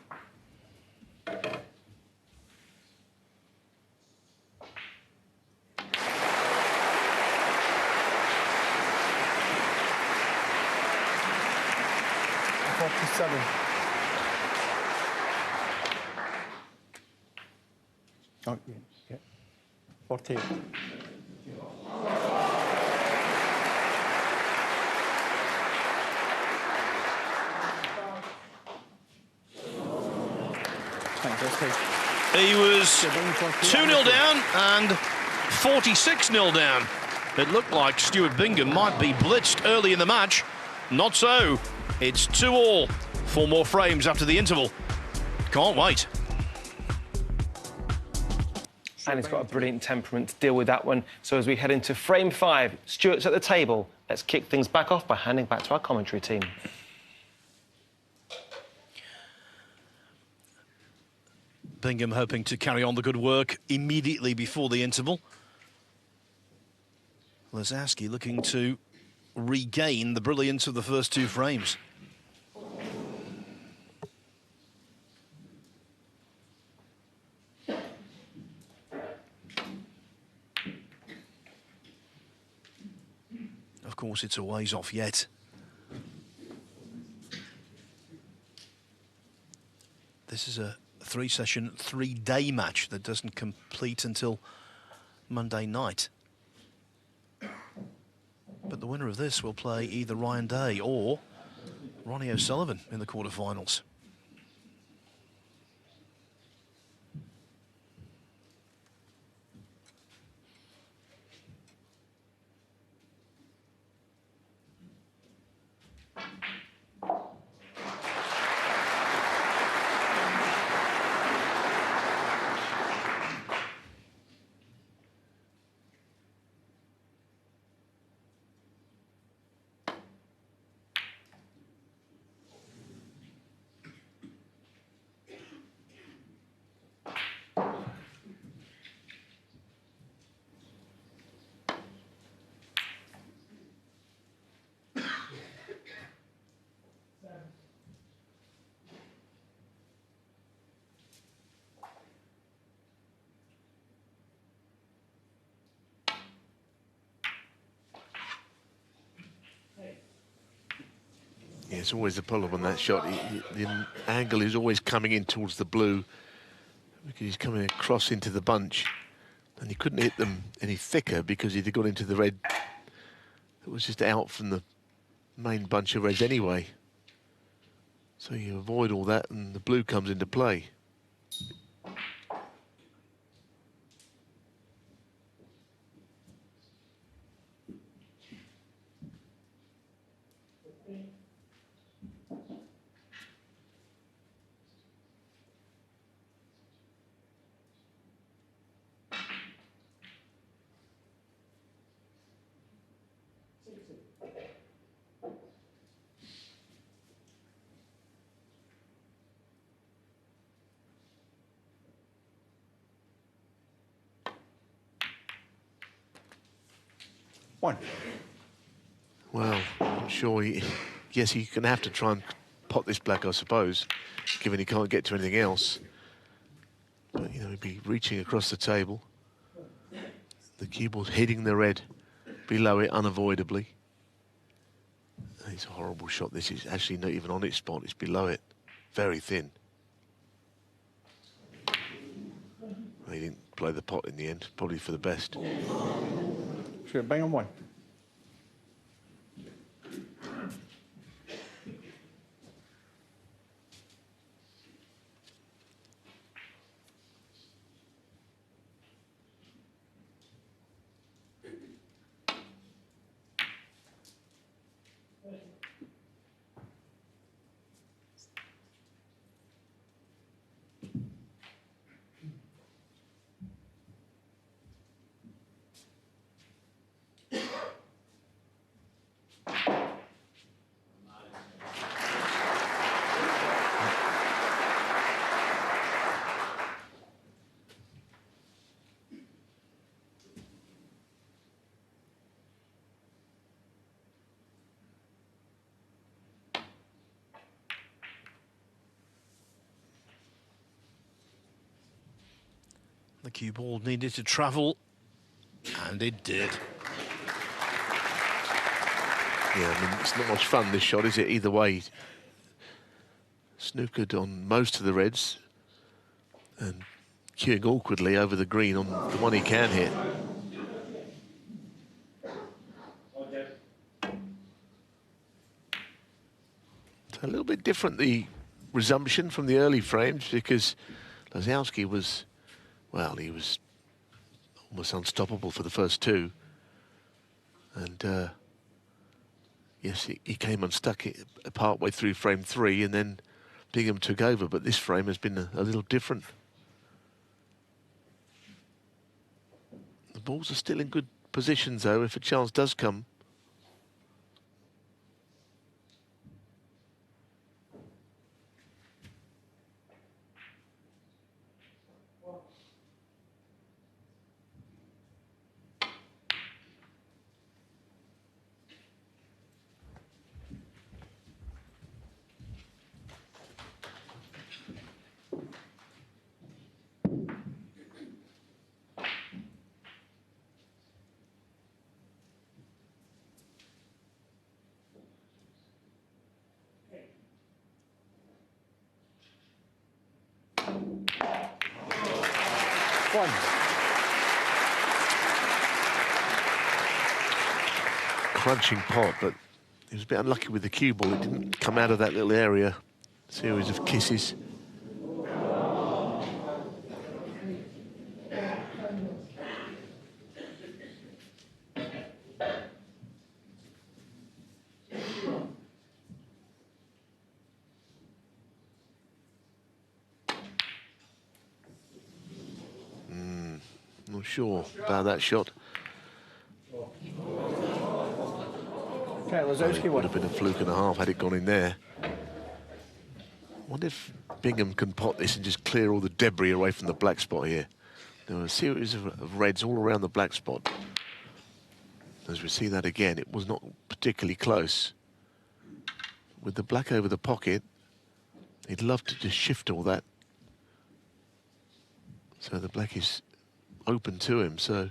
Oh, yeah. 48. He was 2-0 down and 46-0 down. It looked like Stuart Bingham might be blitzed early in the match. Not so. It's 2-all. 4 more frames after the interval. Can't wait. And he's got a brilliant temperament to deal with that one. So as we head into frame 5, Stuart's at the table. Let's kick things back off by handing back to our commentary team. Bingham hoping to carry on the good work immediately before the interval. Lisowski looking to regain the brilliance of the first 2 frames. Of course, it's a ways off yet. This is a 3-session, 3-day match that doesn't complete until Monday night. But the winner of this will play either Ryan Day or Ronnie O'Sullivan in the quarterfinals. Yeah, it's always a problem on that shot. The angle is always coming in towards the blue because he's coming across into the bunch, and he couldn't hit them any thicker because he'd have got into the red that was just out from the main bunch of reds anyway. So you avoid all that and the blue comes into play. One. Well, I'm sure yes, he's going to have to try and pot this black, I suppose, given he can't get to anything else. But, you know, he'd be reaching across the table. The cue ball's hitting the red below it unavoidably. It's a horrible shot. This is actually not even on its spot. It's below it. Very thin. He didn't play the pot in the end. Probably for the best. Stuart Bingham, one. The cue ball needed to travel, and it did. Yeah, I mean, it's not much fun, this shot, is it? Either way. Snookered on most of the reds and cueing awkwardly over the green on the one he can hit. It's a little bit different, the resumption from the early frames, because Lisowski was, well, he was almost unstoppable for the first two. And yes, he came unstuck partway through frame 3, and then Bingham took over, but this frame has been a little different. The balls are still in good positions, though, if a chance does come. One. Crunching pot, but he was a bit unlucky with the cue ball. It didn't come out of that little area. Series of kisses. Not sure about that shot. Okay, Lisowski Would one. have been a fluke and a half had it gone in there. I wonder if Bingham can pot this and just clear all the debris away from the black spot here. There were a series of reds all around the black spot. As we see that again, it was not particularly close. With the black over the pocket, he'd love to just shift all that. So the black is open to him, so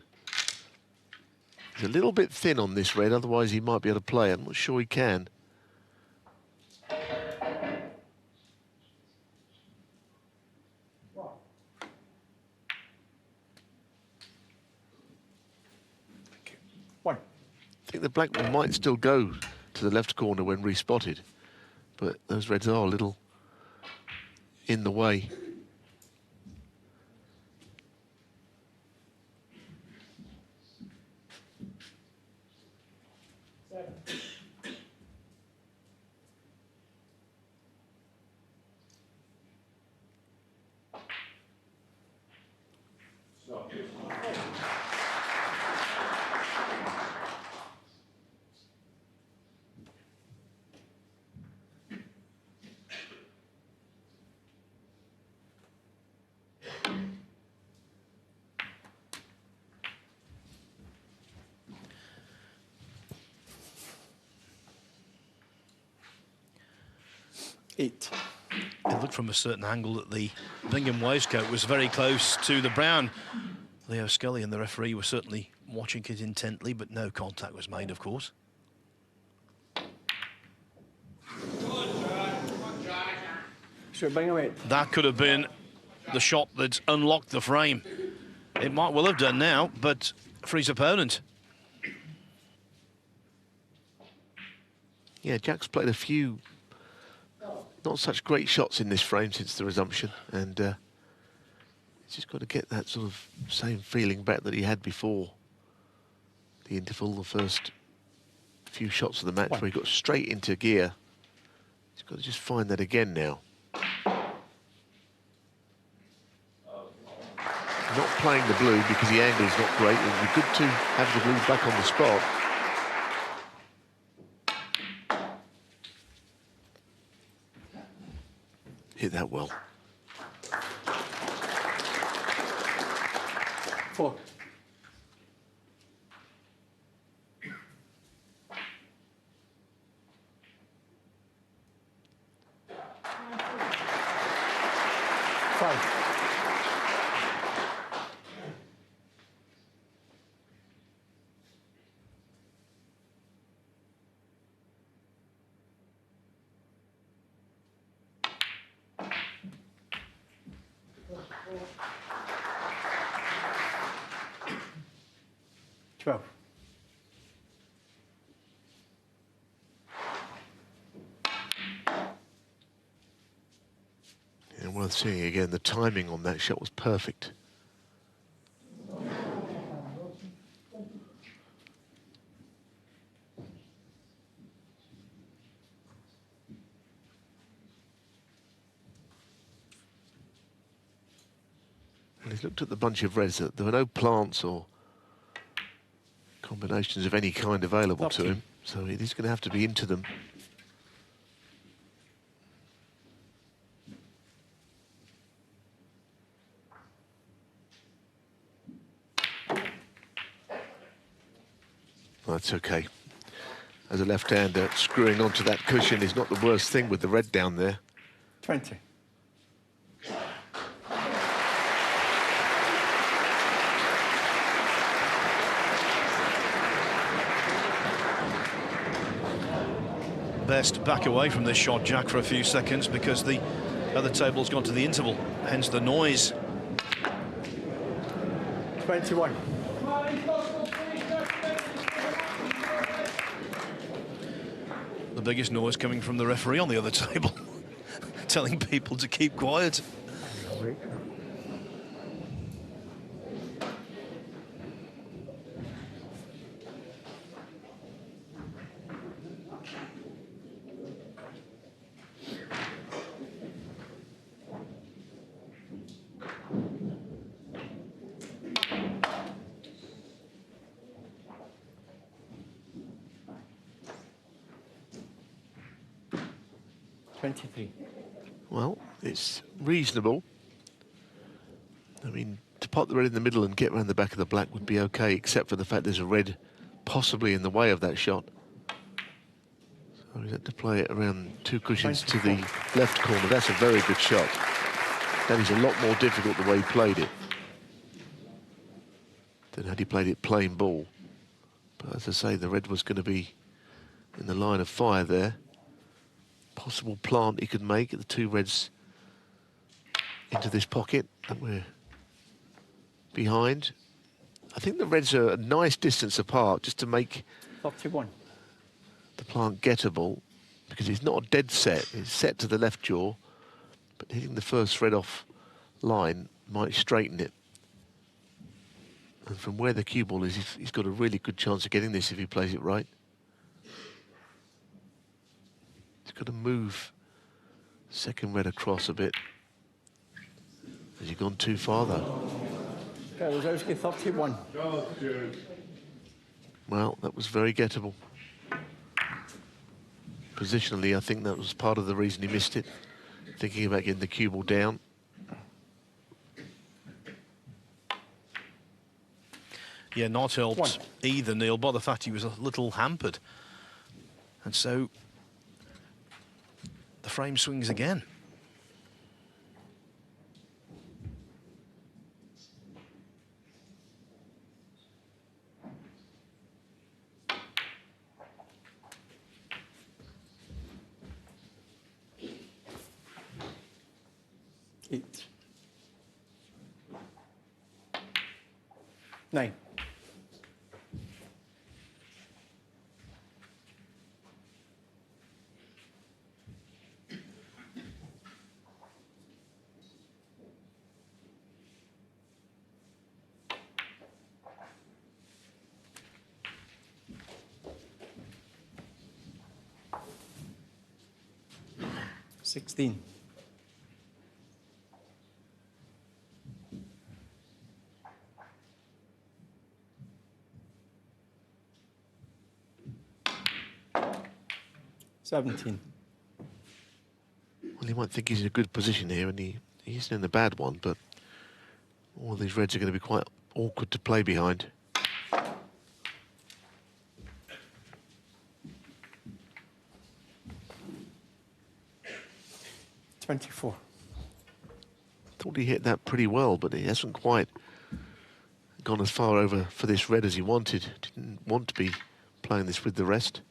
he's a little bit thin on this red, otherwise he might be able to play. I'm not sure he can. One. I think the black one might still go to the left corner when respotted, but those reds are a little in the way. Eight. It looked from a certain angle that the Bingham waistcoat was very close to the brown. Leo Scullion, the referee, was certainly watching it intently, but no contact was made, of course. Stuart Bingham 8. That could have been the shot that unlocked the frame. It might well have done now, but for his opponent. Yeah, Jack's played a few not such great shots in this frame since the resumption, and he's just got to get that sort of same feeling back that he had before the interval, the first few shots of the match where he got straight into gear. He's got to just find that again now. Not playing the blue because the angle is not great. It would be good to have the blue back on the spot. Hit that well. 4. Five. And worth seeing again, the timing on that shot was perfect. And he's looked at the bunch of reds, that there were no plants or combinations of any kind available to him, so it is going to have to be into them. That's okay. As a left-hander, screwing onto that cushion is not the worst thing with the red down there. 20. Best back away from this shot, Jack, for a few seconds because the other table's gone to the interval, hence the noise. 21. The biggest noise coming from the referee on the other table, telling people to keep quiet. Well, it's reasonable. I mean, to pot the red in the middle and get around the back of the black would be okay, except for the fact there's a red possibly in the way of that shot. So he's had to play it around 2 cushions to the left corner. That's a very good shot. That is a lot more difficult the way he played it than had he played it plain ball. But as I say, the red was going to be in the line of fire there. Possible plant he could make at the 2 reds into this pocket that we're behind. I think the reds are a nice distance apart just to make 31. the plant gettable, because it's not a dead set. It's set to the left jaw, but hitting the first red off line might straighten it. And from where the cue ball is, he's got a really good chance of getting this if he plays it right. He's got to move second red across a bit. Has he gone too far, though? Lisowski, 31. Well, that was very gettable. Positionally, I think that was part of the reason he missed it. Thinking about getting the cue ball down. Yeah, not helped either, Neal, by the fact he was a little hampered. And so the frame swings again. Eight. 9. Sixteen. Seventeen. Well, you might think he's in a good position here, and he isn't in a bad one, but all these reds are going to be quite awkward to play behind. Twenty-four. Thought he hit that pretty well, but he hasn't quite gone as far over for this red as he wanted. Didn't want to be playing this with the rest.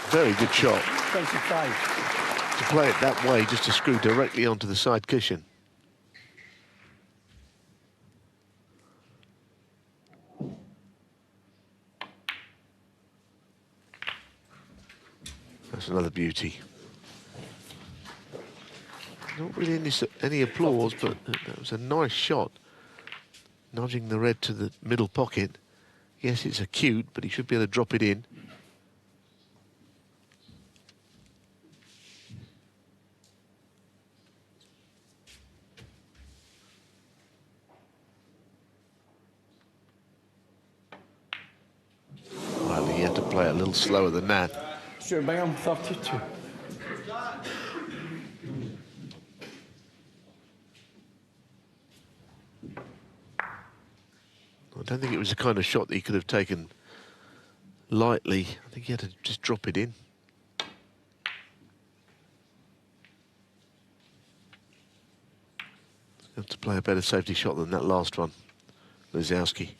Very good shot. 25. To play it that way, just to screw directly onto the side cushion. That's another beauty. Not really any applause, but that was a nice shot. Nudging the red to the middle pocket. Yes, it's acute, but he should be able to drop it in. Well, he had to play a little slower than that. Stuart Bingham, 32. I don't think it was the kind of shot that he could have taken lightly. I think he had to just drop it in. Have to play a better safety shot than that last one, Lisowski.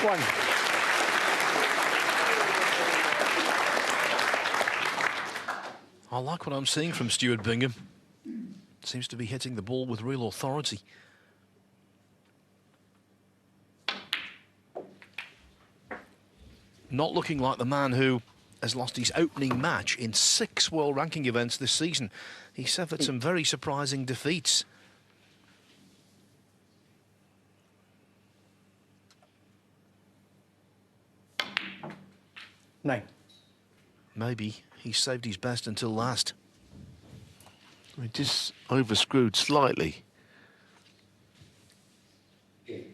1. I like what I'm seeing from Stuart Bingham. Seems to be hitting the ball with real authority. Not looking like the man who has lost his opening match in 6 world ranking events this season. He suffered some very surprising defeats. Nine. Maybe he saved his best until last. He just overscrewed slightly. You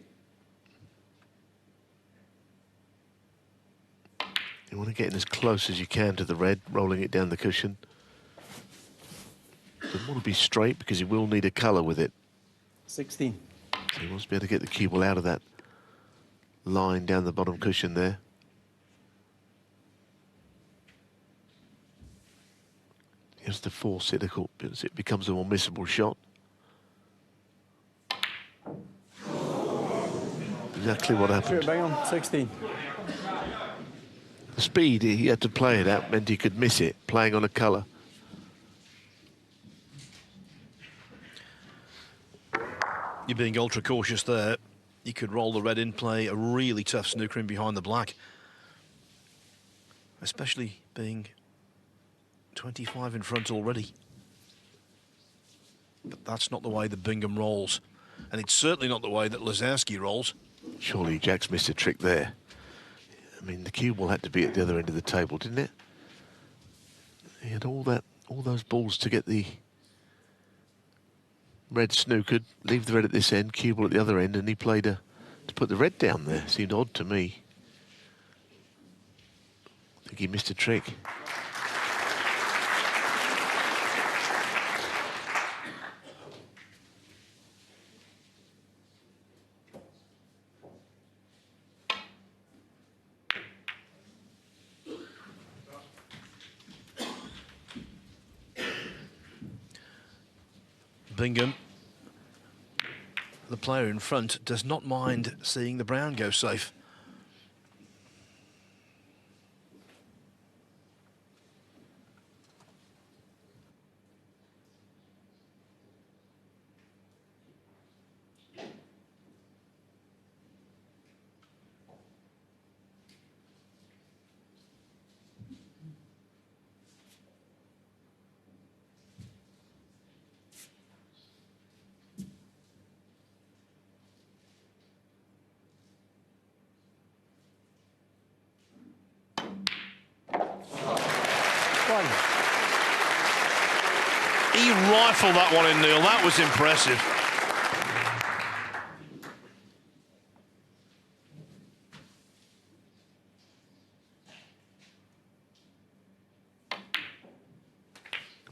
want to get in as close as you can to the red, rolling it down the cushion. Doesn't want to be straight because he will need a colour with it. 16. So He wants to be able to get the cue ball out of that line down the bottom cushion there. He has to force it because it becomes a more missable shot. Exactly what happened. Stuart Bingham, 16. The speed he had to play it at meant he could miss it, playing on a colour. You're being ultra cautious there. You could roll the red in, play a really tough snooker in behind the black. Especially being 25 in front already. But that's not the way that Bingham rolls. And it's certainly not the way that Lisowski rolls. Surely Jack's missed a trick there. I mean, the cue ball had to be at the other end of the table, didn't it? He had all those balls to get the red snookered, leave the red at this end, cue ball at the other end, and he played to put the red down there. Seemed odd to me. I think he missed a trick. Bingham, the player in front, does not mind seeing the brown go safe. He rifled that one in, Neal. That was impressive.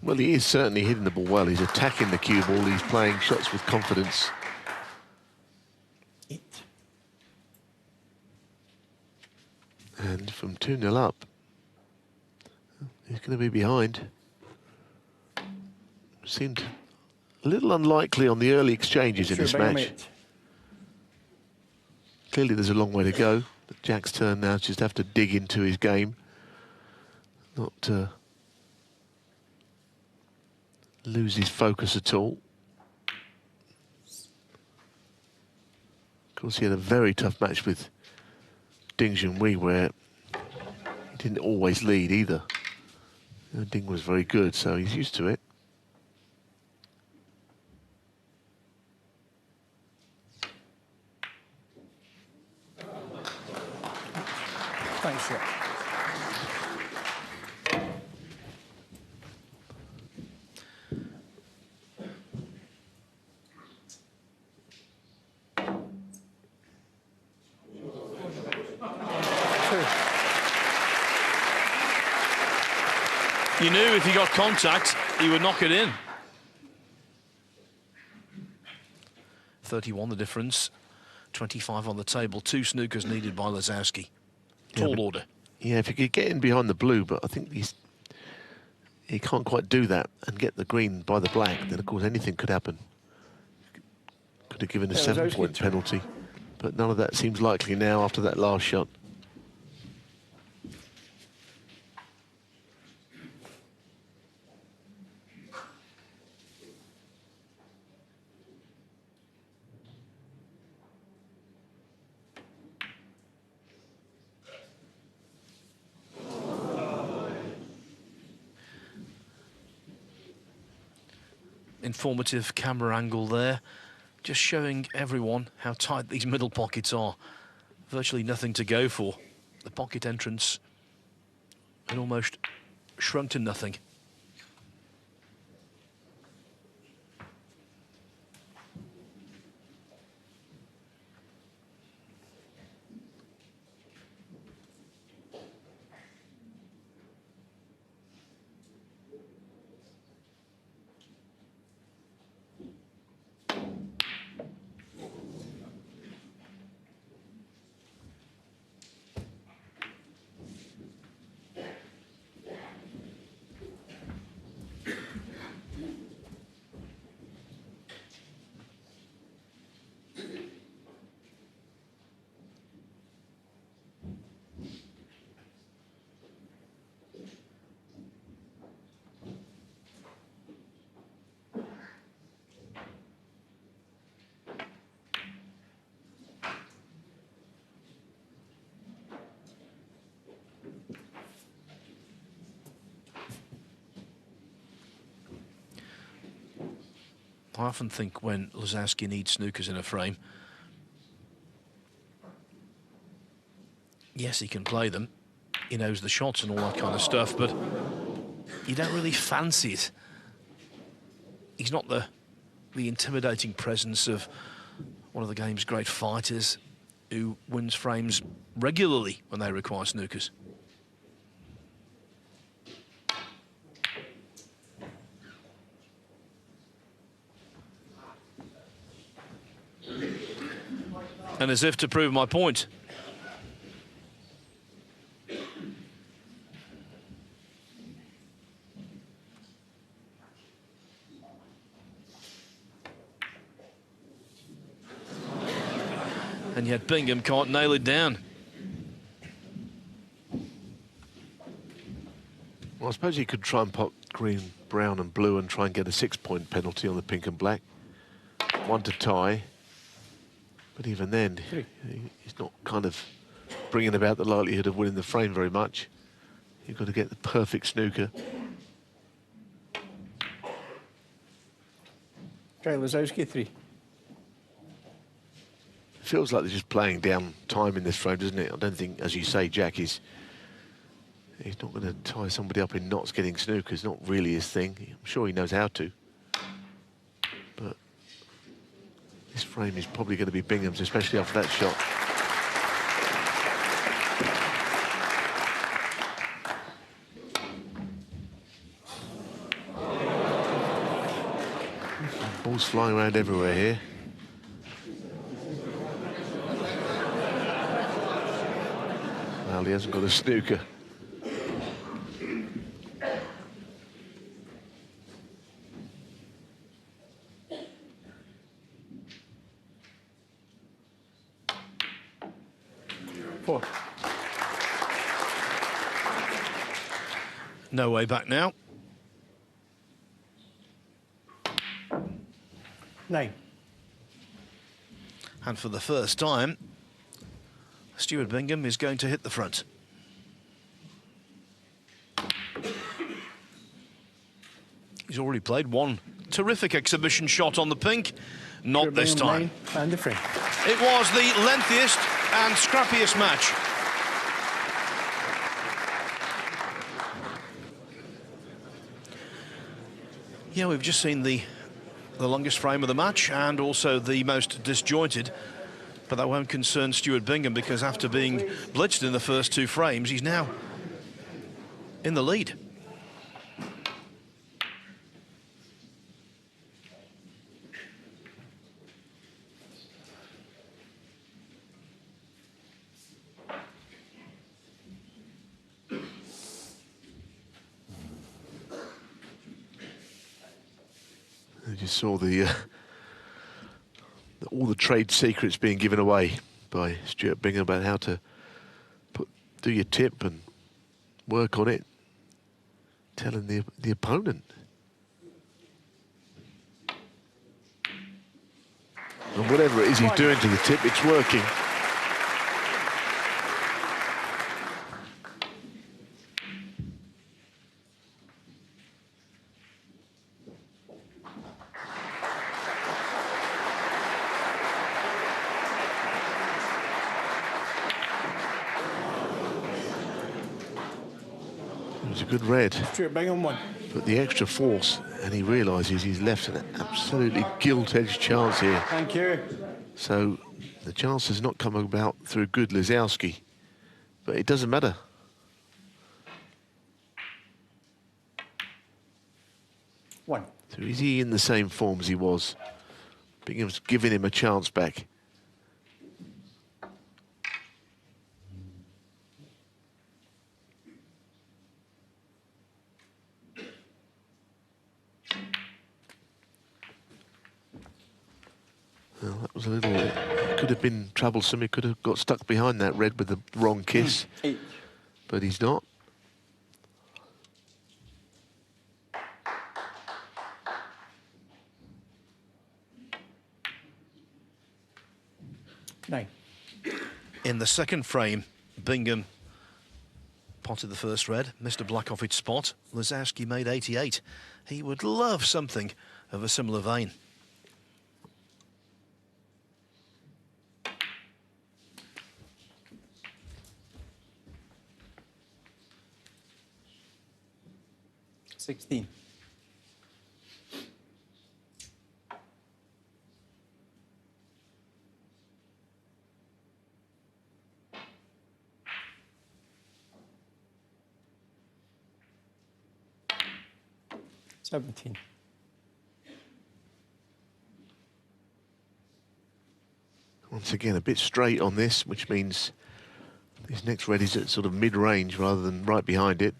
Well, he is certainly hitting the ball well. He's attacking the cue ball. He's playing shots with confidence. 8. And from 2-0 up, he's going to be behind. Seemed a little unlikely on the early exchanges in this match. 8. Clearly there's a long way to go. But Jack's turn now, just have to dig into his game. Not lose his focus at all. Of course, he had a very tough match with Ding Junhui where he didn't always lead either. Ding was very good, so he's used to it. Thanks, Stuart. You knew if he got contact, he would knock it in. 31 the difference, 25 on the table, 2 snookers needed by Lisowski. Tall order. Yeah, if he could get in behind the blue, but I think he can't quite do that and get the green by the black, then of course anything could happen. Could have given a 7-point penalty. But none of that seems likely now after that last shot. Informative camera angle there, just showing everyone how tight these middle pockets are. Virtually nothing to go for. The pocket entrance had almost shrunk to nothing. I often think when Lisowski needs snookers in a frame, yes, he can play them, he knows the shots and all that kind of stuff, but you don't really fancy it. He's not the intimidating presence of one of the game's great fighters who wins frames regularly when they require snookers. And as if to prove my point, and yet Bingham can't nail it down. Well, I suppose he could try and pop green, brown and blue and try and get a 6-point penalty on the pink and black. One to tie. But even then, he's not kind of bringing about the likelihood of winning the frame very much. You've got to get the perfect snooker. Try Lisowski 3. Feels like they're just playing down time in this frame, doesn't it? I don't think, as you say, Jack, he's not going to tie somebody up in knots getting snookers. Not really his thing. I'm sure he knows how to. But this frame is probably going to be Bingham's, especially after that shot. Balls flying around everywhere here. Well, he hasn't got a snooker. No way back now. 9. And for the first time, Stuart Bingham is going to hit the front. He's already played one terrific exhibition shot on the pink. Not Stuart this Bingham, time. 9 and the frame. It was the lengthiest and scrappiest match. Yeah, we've just seen the longest frame of the match and also the most disjointed, but that won't concern Stuart Bingham because after being blitzed in the first 2 frames, he's now in the lead. I just saw the all the trade secrets being given away by Stuart Bingham about how to do your tip and work on it, telling the opponent. And whatever it is he's doing to the tip, it's working. It was a good red. Stuart Bingham won. But the extra force, and he realises he's left an absolutely gilt-edged chance here. Thank you. So the chance has not come about through good Lisowski, but it doesn't matter. One. So is he in the same form as he was? Bingham's giving him a chance back. Well, that was a little... It could have been troublesome. He could have got stuck behind that red with the wrong kiss. Eight. But he's not. Nine. In the second frame, Bingham potted the first red, missed a black off its spot. Lisowski made 88. He would love something of a similar vein. $16. $17. Once again, a bit straight on this, which means his next red is at sort of mid-range rather than right behind it.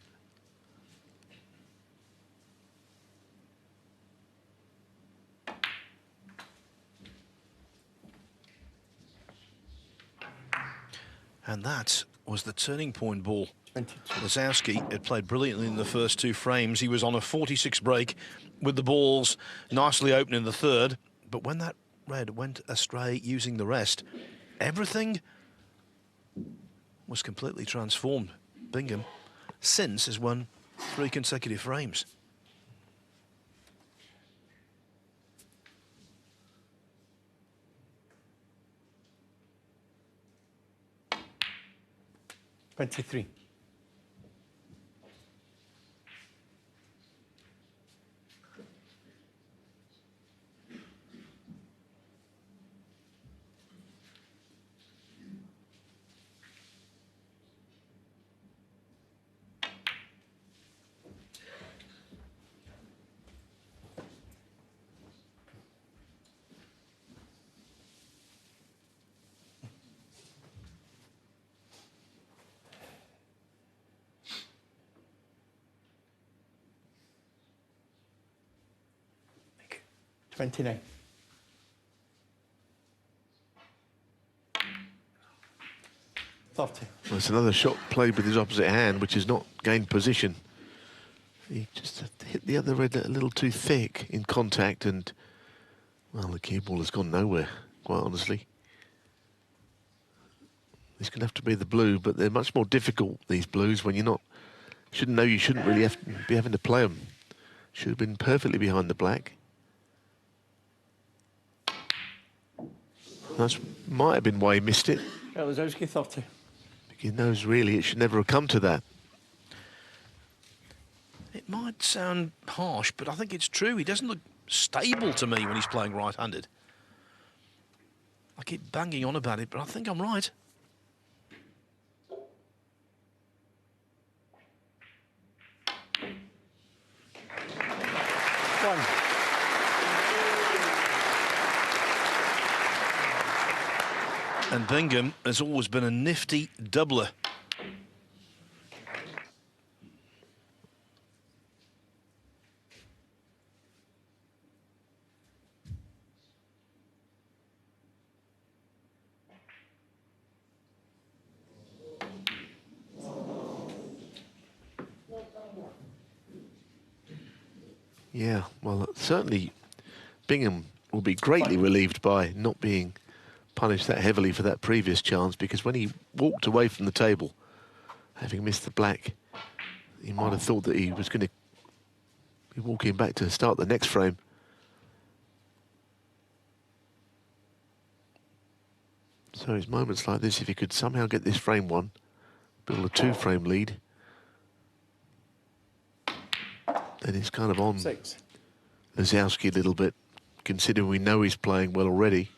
And that was the turning point ball. 22. Lisowski had played brilliantly in the first two frames. He was on a 46 break with the balls nicely open in the third. But when that red went astray using the rest, everything was completely transformed. Bingham since has won 3 consecutive frames. $23. $29. $30. Well, it's another shot played with his opposite hand, which has not gained position. He just hit the other red a little too thick in contact, and, well, the cue ball has gone nowhere, quite honestly. This could have to be the blue, but they're much more difficult, these blues, when you're not... Shouldn't know you shouldn't really have to be having to play them. Should have been perfectly behind the black. That might have been why he missed it. Lisowski 30. He knows really it should never have come to that. It might sound harsh, but I think it's true. He doesn't look stable to me when he's playing right-handed. I keep banging on about it, but I think I'm right. One. And Bingham has always been a nifty doubler. Yeah, well, certainly Bingham will be greatly relieved by not being punished that heavily for that previous chance, because when he walked away from the table, having missed the black, he might have thought that he was going to be walking back to start the next frame. So it's moments like this, if he could somehow get this frame won, build a 2-frame lead, then it's kind of on 6. Lisowski a little bit, considering we know he's playing well already.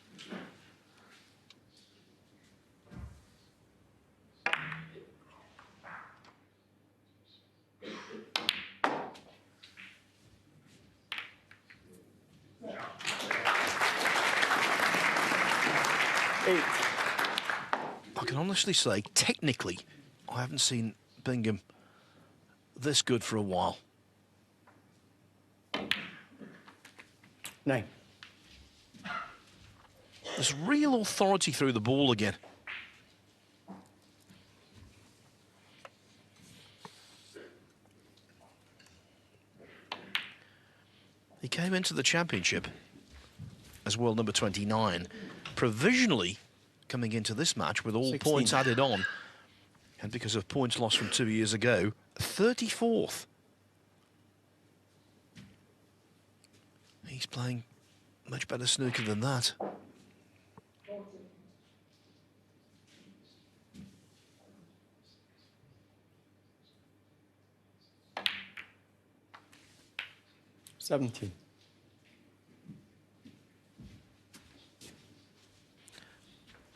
I can honestly say, technically, I haven't seen Bingham this good for a while. 9. There's real authority through the ball again. He came into the championship as world number 29, provisionally coming into this match with all 16. points added on, and because of points lost from 2 years ago, 34th. He's playing much better snooker than that. $17.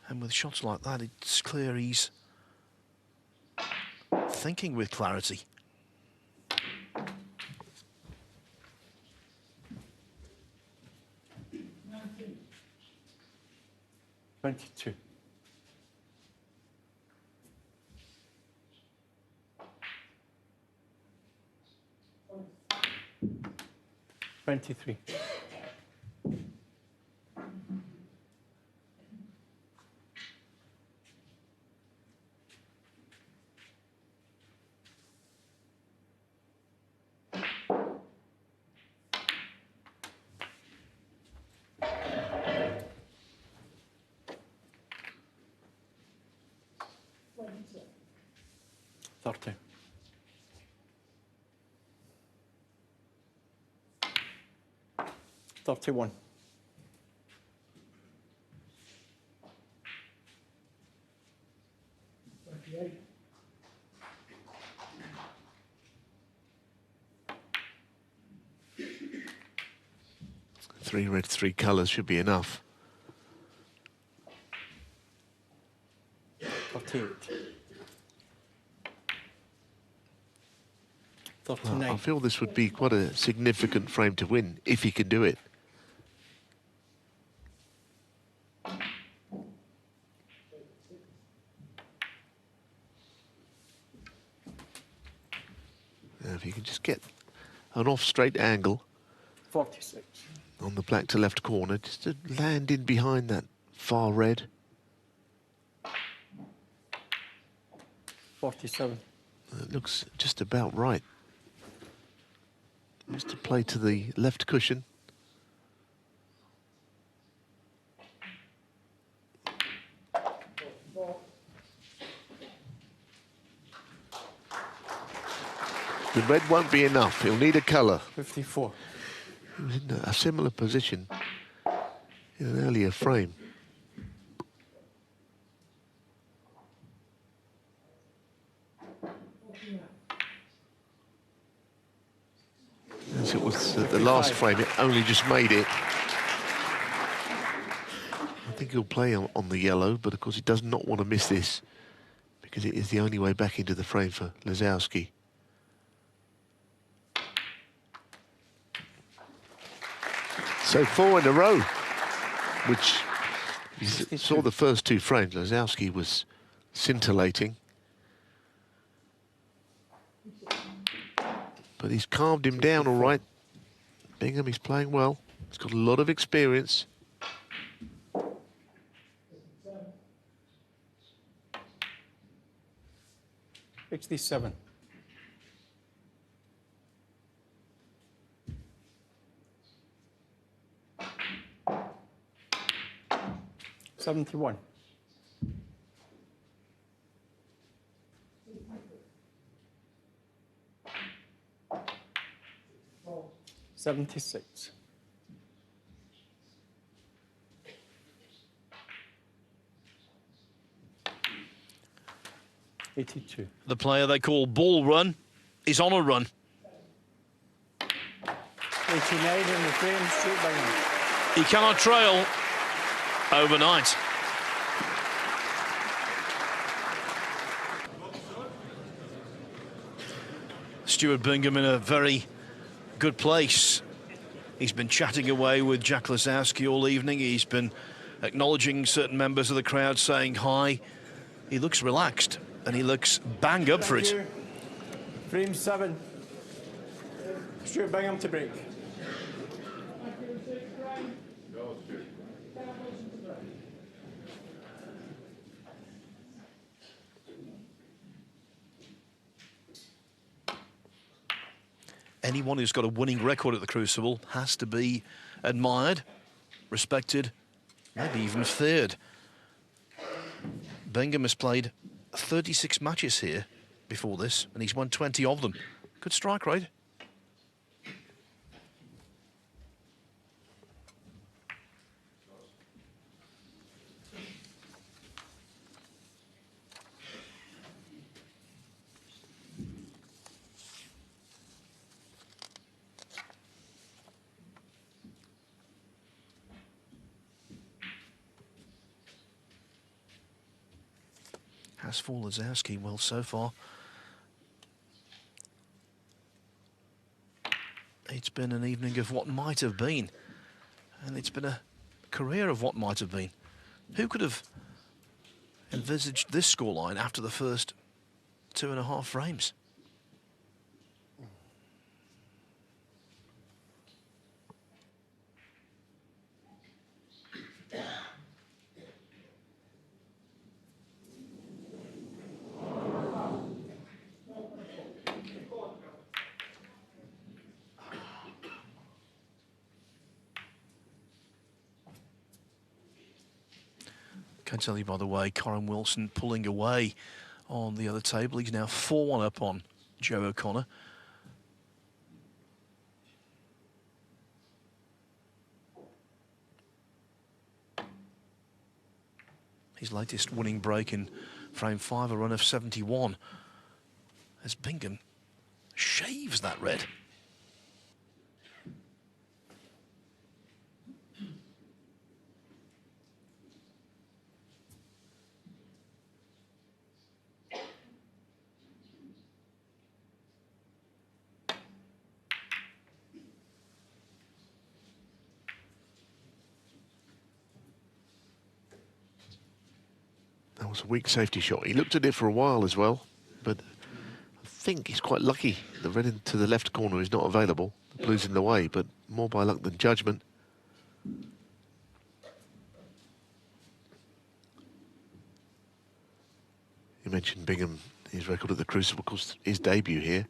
And with shots like that, it's clear he's thinking with clarity. $22. $23. $30. $31. Three red, 3 colours should be enough. 38. Well, 39. I feel this would be quite a significant frame to win, if he can do it. Now, if you can just get an off-straight angle 46. on the black to left corner, just to land in behind that far red. 47. It looks just about right. Just to play to the left cushion. The red won't be enough. He'll need a colour. 54. He was in a similar position in an earlier frame. As it was the last frame, it only just made it. I think he'll play on the yellow, but of course he does not want to miss this, because it is the only way back into the frame for Lisowski. So 4 in a row, which you saw the first 2 frames. Lisowski was scintillating. But he's calmed him down all right. Bingham, he's playing well. He's got a lot of experience. $67. 71. 76. 82. The player they call Ball Run is on a run. 89 in the frame, Stuart Bingham. He cannot trail overnight. Stuart Bingham in a very good place. He's been chatting away with Jack Lisowski all evening. He's been acknowledging certain members of the crowd, saying hi. He looks relaxed and he looks bang up for it. Frame 7. Stuart Bingham to break. Anyone who's got a winning record at the Crucible has to be admired, respected, maybe even feared. Bingham has played 36 matches here before this, and he's won 20 of them. Good strike rate. As for Lisowski, well, so far it's been an evening of what might have been, and it's been a career of what might have been. Who could have envisaged this scoreline after the first 2.5 frames? Can tell you, by the way, Corin Wilson pulling away on the other table. He's now 4-1 up on Joe O'Connor. His latest winning break in frame 5, a run of 71. As Bingham shaves that red. That was a weak safety shot. He looked at it for a while as well, but I think he's quite lucky. The red into the left corner is not available. The blue's in the way, but more by luck than judgment. You mentioned Bingham, his record at the Crucible, of course, his debut here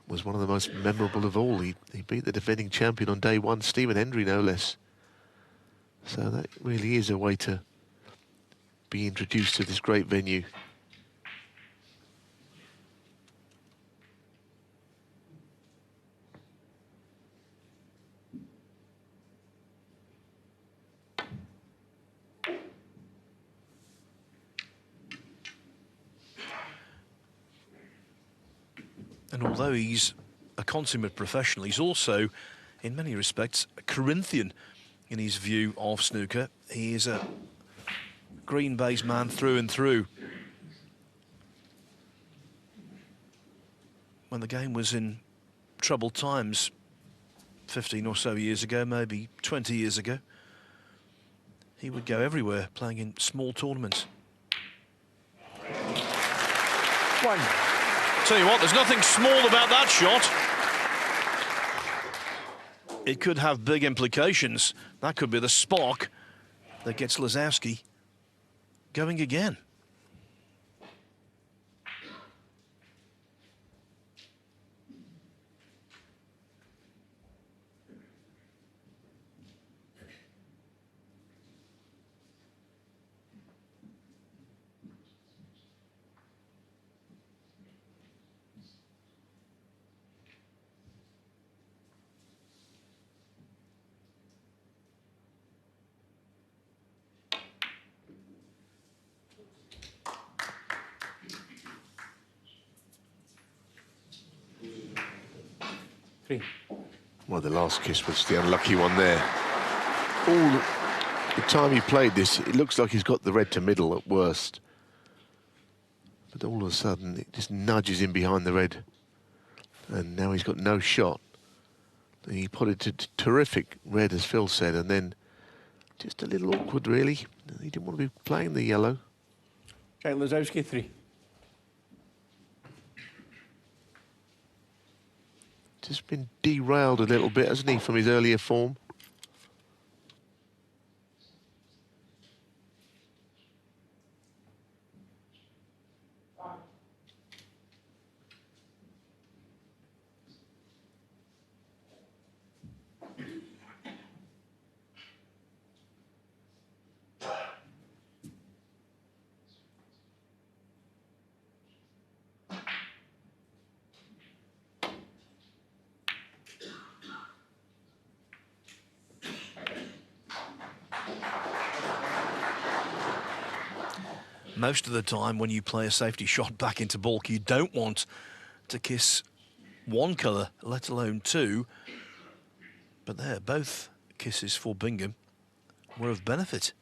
was one of the most memorable of all. He beat the defending champion on day one, Stephen Hendry, no less. So that really is a way to be introduced to this great venue. And although he's a consummate professional, he's also, in many respects, a Corinthian in his view of snooker. He is a Green Bay's man through and through. When the game was in troubled times 15 or so years ago, maybe 20 years ago, he would go everywhere playing in small tournaments. One. Tell you what, there's nothing small about that shot. It could have big implications. That could be the spark that gets Lisowski going again. 3. Well, the last kiss was the unlucky one there. All the time he played this, it looks like he's got the red to middle at worst. But all of a sudden, it just nudges him behind the red. And now he's got no shot. He put it to terrific red, as Phil said, and then just a little awkward, really. He didn't want to be playing the yellow. Jack Lisowski, 3. Just been derailed a little bit, hasn't he, from his earlier form? Most of the time when you play a safety shot back into baulk, you don't want to kiss one colour, let alone two. But there, both kisses for Bingham were of benefit.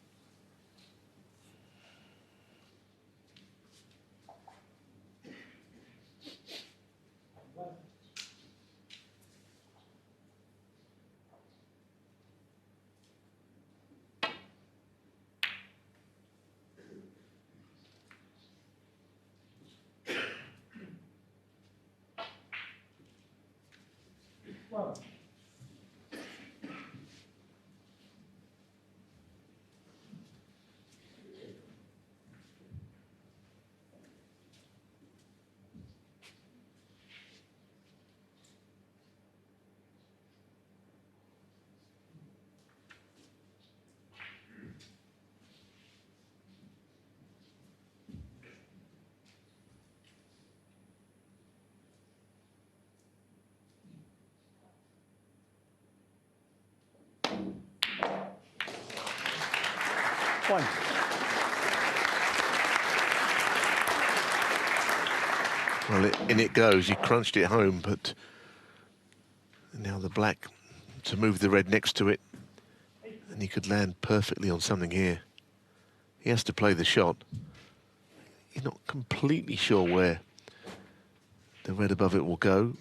Well, in it goes. He crunched it home, but now the black to move the red next to it, and he could land perfectly on something here. He has to play the shot. He's not completely sure where the red above it will go,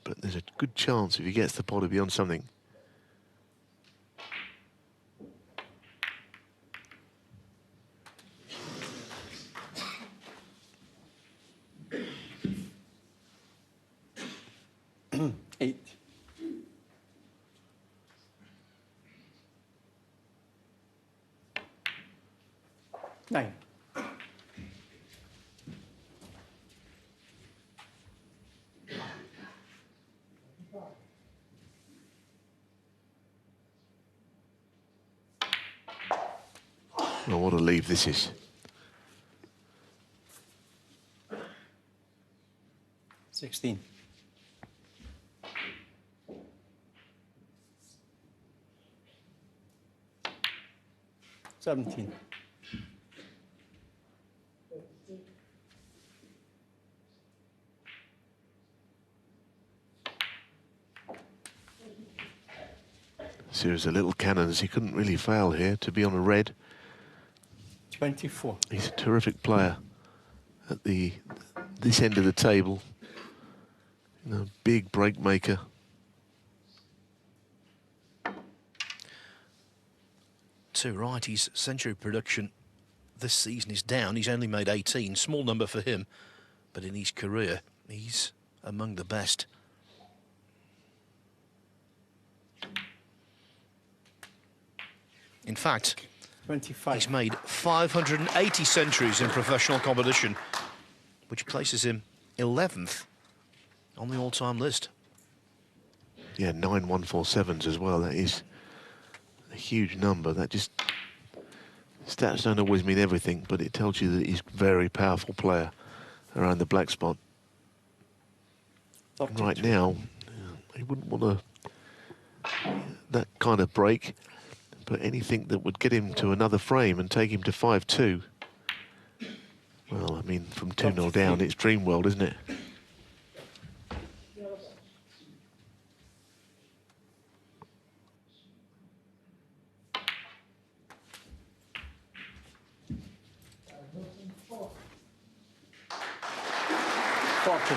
but there's a good chance if he gets the pot to be on something. Nine. Well, what a leave this is. 16. 17. Series of little cannons. He couldn't really fail here to be on a red. 24. He's a terrific player at this end of the table. You know, big break maker. Too right, his century production this season is down. He's only made 18, small number for him, but in his career, he's among the best. In fact, 25. he's made 580 centuries in professional competition, which places him 11th on the all-time list. Yeah, 9 147s as well. That is a huge number. That just... Stats don't always mean everything, but it tells you that he's a very powerful player around the black spot. Right now, he wouldn't want that kind of break, but anything that would get him to another frame and take him to 5-2. Well, I mean, from 2-0 down, it's dream world, isn't it? 40.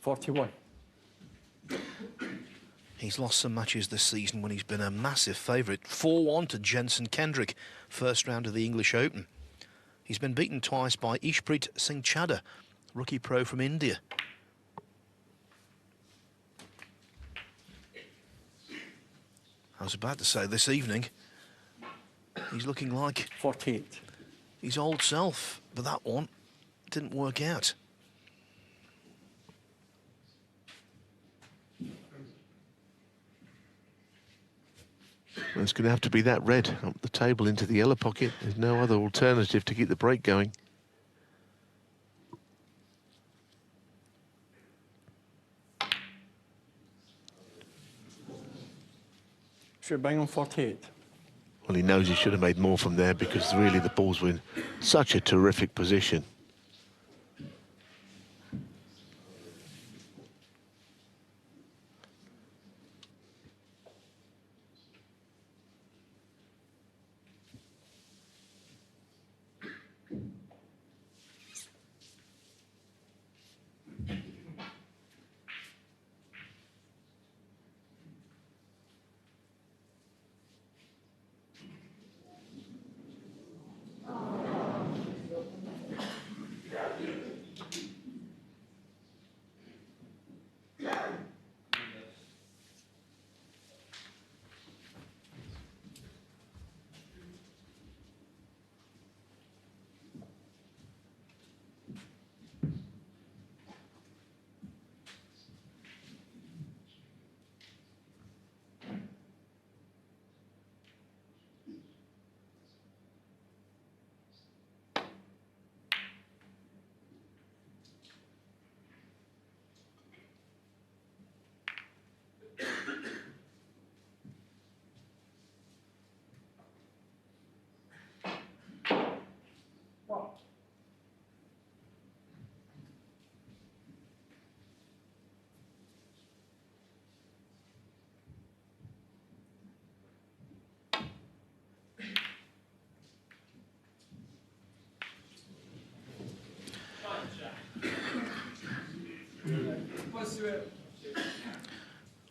41. He's lost some matches this season when he's been a massive favourite. 4-1 to Jensen Kendrick, first round of the English Open. He's been beaten twice by Ishpreet Singh Chadha, rookie pro from India. I was about to say this evening, he's looking like 48. his old self, but that one didn't work out. Well, it's going to have to be that red up the table into the yellow pocket. There's no other alternative to keep the break going. Stuart Bingham, 48. Well, he knows he should have made more from there because really the balls were in such a terrific position.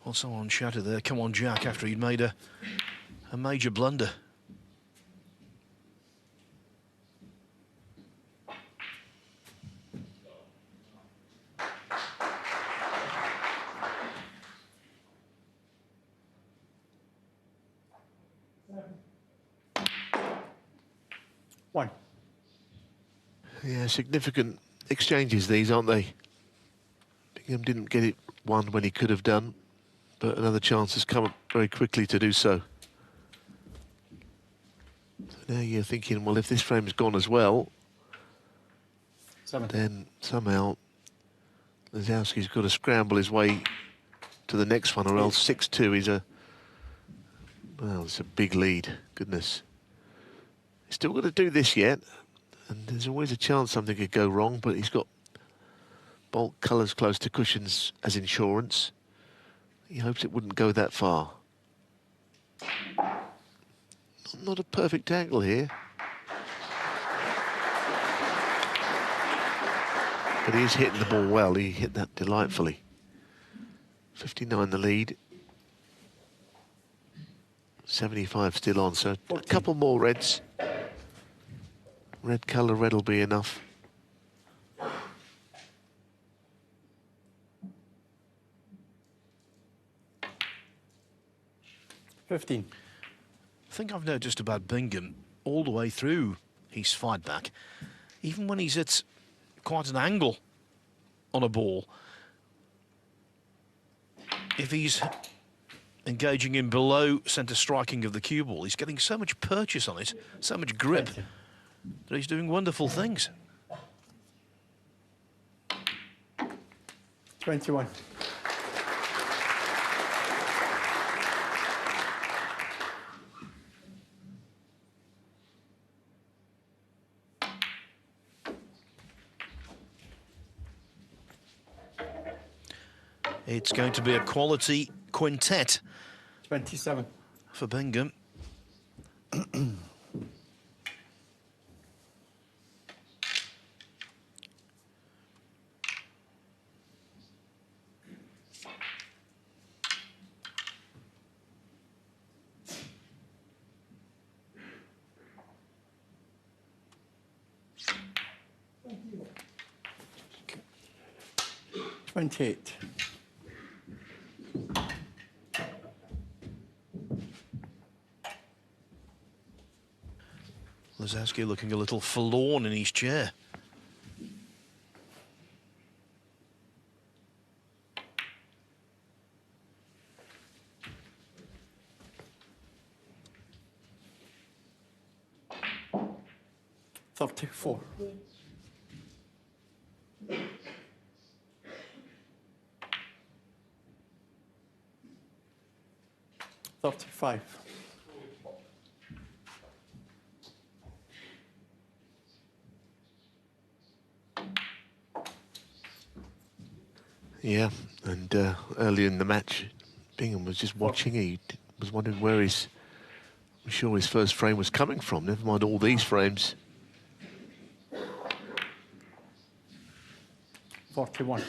Well, someone shouted there, "Come on, Jack," after he'd made a major blunder. One. Yeah, significant exchanges these, aren't they? Bingham didn't get it one when he could have done, but another chance has come up very quickly to do so. So now you're thinking, well, if this frame's gone as well, 7. then somehow Lisowski's got to scramble his way to the next one, or else 6-2 is well, it's a big lead. Goodness. He's still got to do this yet, and there's always a chance something could go wrong, but he's got bulk colours close to cushions as insurance. He hopes it wouldn't go that far. Not a perfect angle here. But he is hitting the ball well. He hit that delightfully. 59 the lead. 75 still on, so 14. A couple more reds. Red colour, red will be enough. I think I've noticed about Bingham all the way through his fight back, even when he's at quite an angle on a ball, if he's engaging in below centre striking of the cue ball, he's getting so much purchase on it, so much grip, that he's doing wonderful things. 21. It's going to be a quality quintet. 27. for Bingham. $28. Lisowski looking a little forlorn in his chair. $34. $35. Yeah, and earlier in the match, Bingham was just watching. He was wondering where I'm sure his first frame was coming from. Never mind all these frames. 41.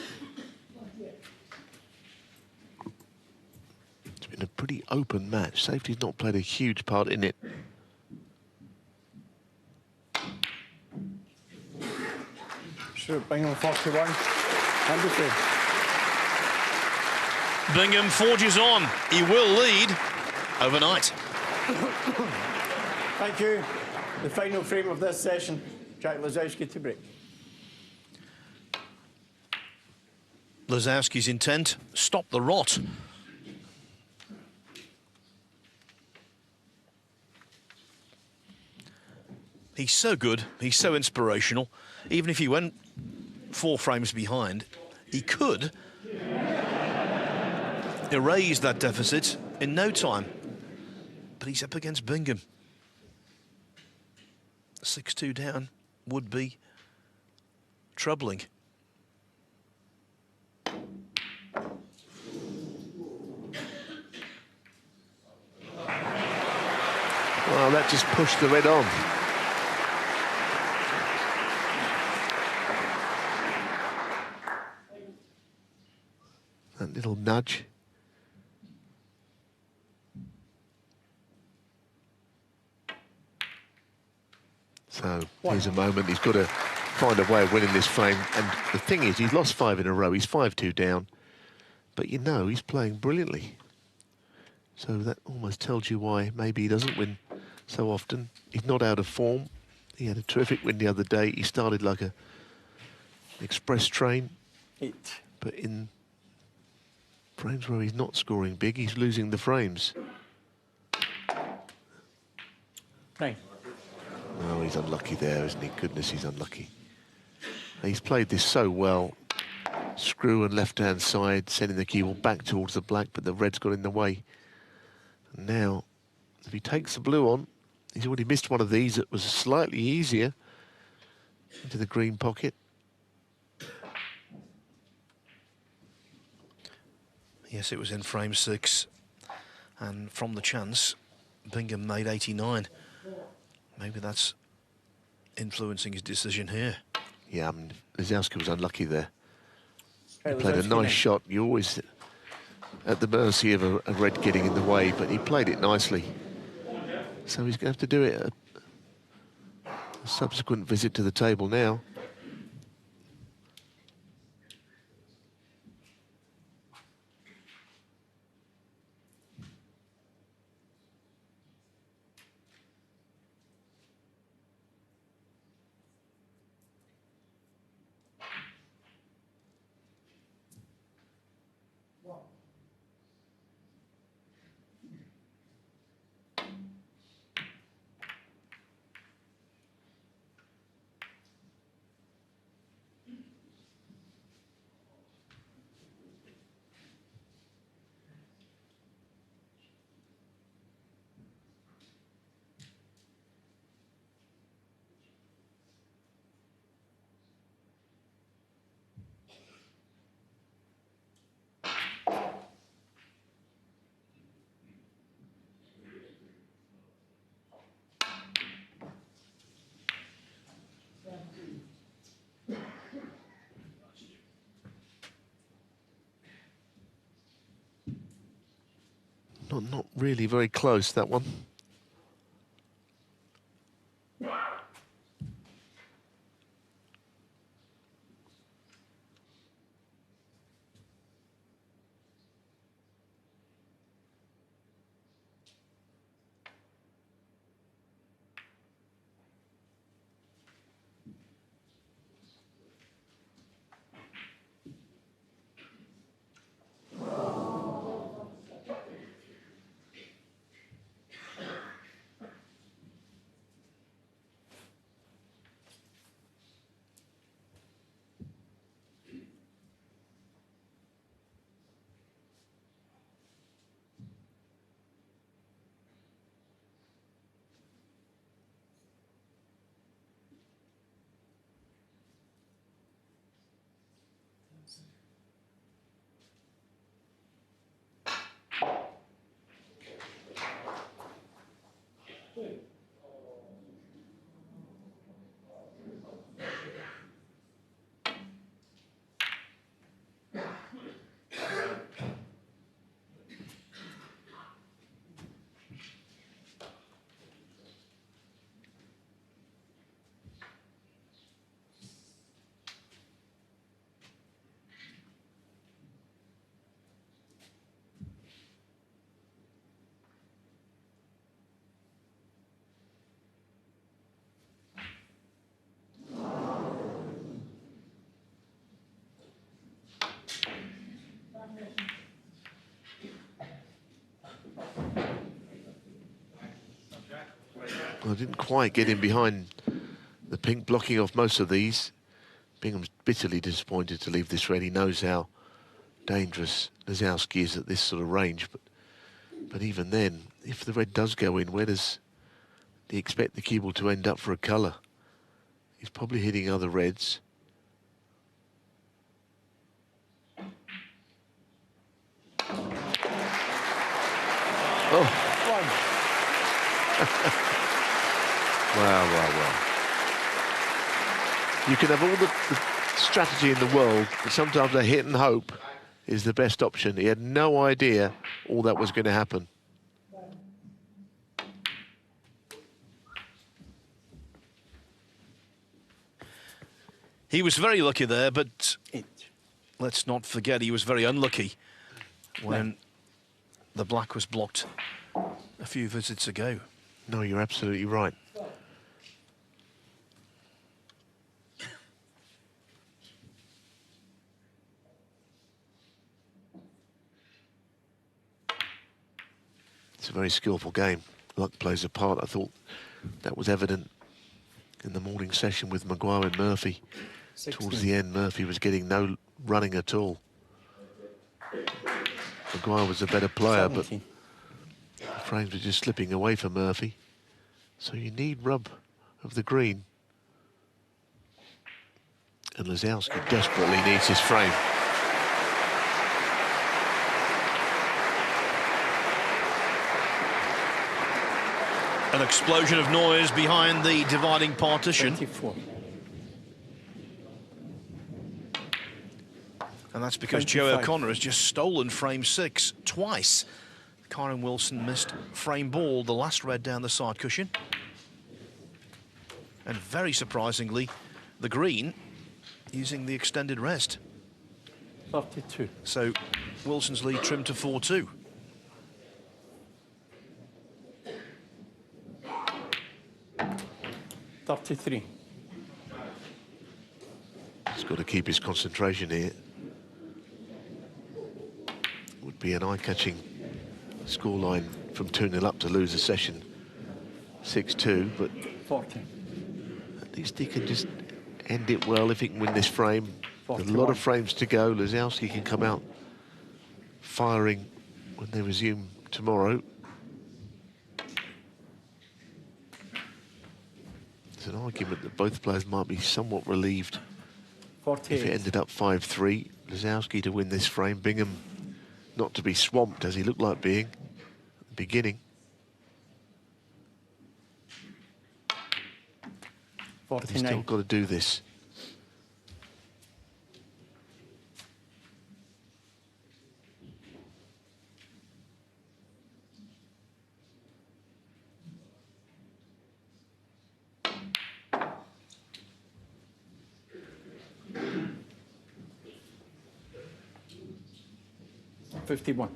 It's been a pretty open match. Safety's not played a huge part in it. Stuart Bingham, 41. Wonderful. Bingham forges on. He will lead overnight. Thank you. The final frame of this session, Jack Lisowski to break. Lisowski's intent, stop the rot. He's so good, he's so inspirational. Even if he went 4 frames behind, he could erase that deficit in no time. But he's up against Bingham. 6-2 down would be troubling. Well, that just pushed the red on. That little nudge. So here's a moment. He's got to find a way of winning this frame. And the thing is, he's lost 5 in a row. He's 5-2 down. But you know, he's playing brilliantly. So that almost tells you why maybe he doesn't win so often. He's not out of form. He had a terrific win the other day. He started like an express train. 8. But in frames where he's not scoring big, he's losing the frames. 9. Oh, he's unlucky there, isn't he? Goodness, he's unlucky. He's played this so well. Screw and left-hand side, sending the cue ball back towards the black, but the red's got in the way. And now, if he takes the blue on, he's already missed one of these that was slightly easier into the green pocket. Yes, it was in frame 6. And from the chance, Bingham made 89. Maybe that's influencing his decision here. Yeah, Lisowski was unlucky there. Hey, He played a nice shot. You're always at the mercy of a red getting in the way, but he played it nicely. So he's going to have to do it at a subsequent visit to the table now. Not really very close, that one. I didn't quite get in behind the pink, blocking off most of these. Bingham's bitterly disappointed to leave this red. He knows how dangerous Lisowski is at this sort of range. But even then, if the red does go in, where does he expect the cue ball to end up for a colour? He's probably hitting other reds. Oh. Wow. You can have all the strategy in the world, but sometimes a hit and hope is the best option. He had no idea all that was going to happen. He was very lucky there, but let's not forget he was very unlucky when the black was blocked a few visits ago. No, you're absolutely right. It's a very skillful game. Luck plays a part. I thought that was evident in the morning session with Maguire and Murphy. 16. Towards the end, Murphy was getting no running at all. Maguire was a better player, 17. but the frames were just slipping away for Murphy. So you need rub of the green. And Lisowski desperately needs his frame. An explosion of noise behind the dividing partition. 24. And that's because 25. Joe O'Connor has just stolen frame 6 twice. Karen Wilson missed frame ball, the last red down the side cushion. And very surprisingly, the green using the extended rest. 32. So Wilson's lead trimmed to 4-2. $33. He's got to keep his concentration here. Would be an eye-catching scoreline from 2-0 up to lose a session 6-2, but 40. at least he can just end it well if he can win this frame. A 41. lot of frames to go. Lisowski can come out firing when they resume tomorrow. There's an argument that both players might be somewhat relieved 48. if it ended up 5-3. Lisowski to win this frame, Bingham not to be swamped as he looked like being at the beginning. 49. But he's still got to do this. 51.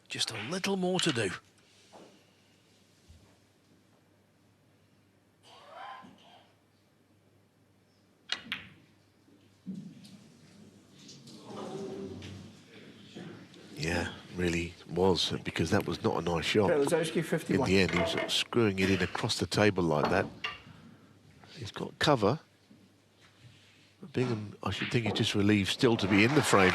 Just a little more to do. Yeah, really was, because that was not a nice shot. Lisowski, In 51. the end, he was sort of screwing it in across the table like that. He's got cover. But Bingham, I should think, he's just relieved still to be in the frame.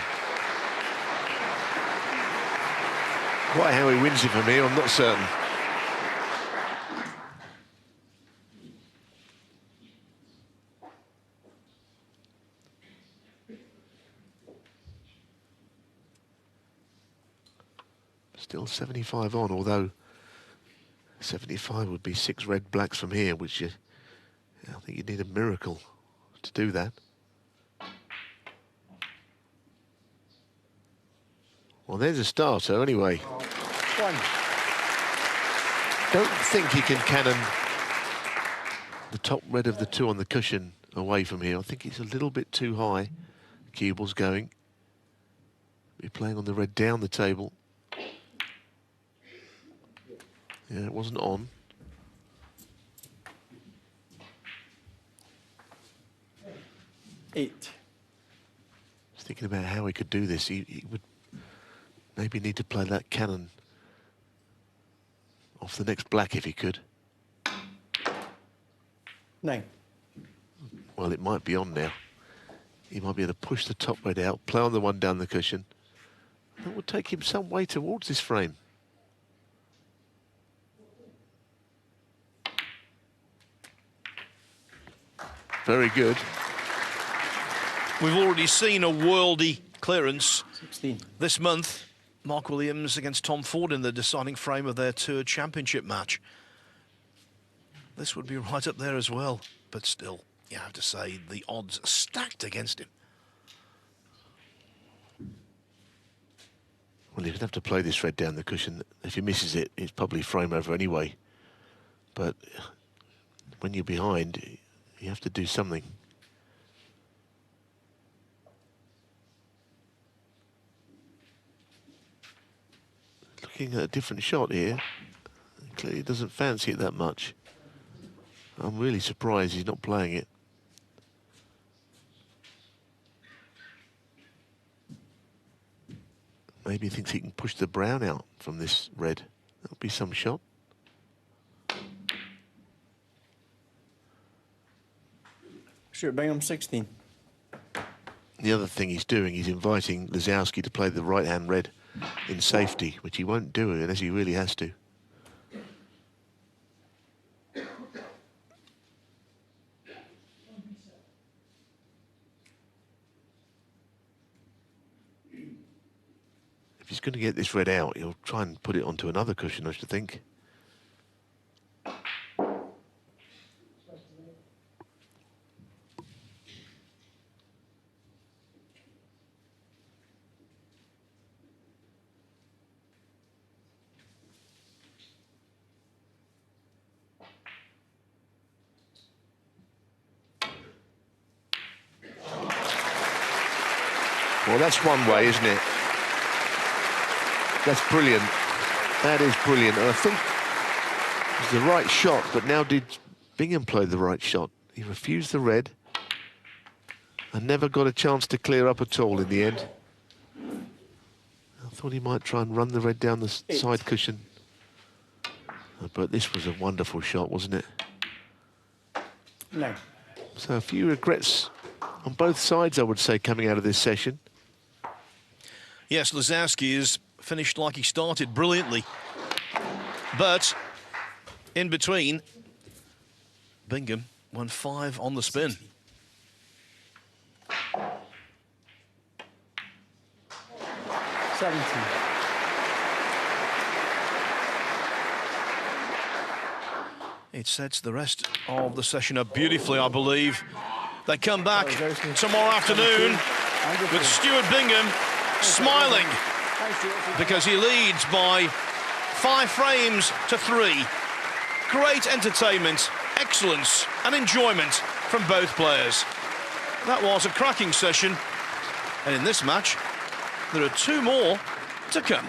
Quite how he wins it from here, I'm not certain. Still 75 on, although 75 would be 6 red blacks from here, which I think you need a miracle to do that. Well, there's a starter anyway. Don't think he can cannon the top red of the 2 on the cushion away from here. I think it's a little bit too high. Cue ball's going. Be playing on the red down the table. Yeah, it wasn't on. Eight. Just thinking about how he could do this. He would maybe need to play that cannon off the next black if he could. 9. Well, it might be on now. He might be able to push the top red out, play on the one down the cushion. That would take him some way towards this frame. Very good. We've already seen a worldy clearance 16. this month. Mark Williams against Tom Ford in the deciding frame of their Tour Championship match. This would be right up there as well, but still, you have to say the odds are stacked against him. Well, he'd have to play this red down the cushion. If he misses it, it's probably frame over anyway. But when you're behind, you have to do something. Looking at a different shot here. Clearly doesn't fancy it that much. I'm really surprised he's not playing it. Maybe he thinks he can push the brown out from this red. That'll be some shot. Stuart Bingham, 16. The other thing he's doing, he's inviting Lisowski to play the right-hand red in safety, which he won't do unless he really has to. If he's going to get this red out, he'll try and put it onto another cushion, I should think. Well, that's one way, isn't it? That's brilliant. That is brilliant. And I think it's the right shot, but now did Bingham play the right shot? He refused the red and never got a chance to clear up at all in the end. I thought he might try and run the red down the side cushion. But this was a wonderful shot, wasn't it? 9. So a few regrets on both sides, I would say, coming out of this session. Yes, Lisowski is finished like he started, brilliantly. But in between, Bingham won 5 on the spin. It sets the rest of the session up beautifully, I believe. They come back tomorrow afternoon with Stuart Bingham smiling because he leads by 5 frames to 3. Great entertainment, excellence and enjoyment from both players. That was a cracking session, and in this match, there are 2 more to come.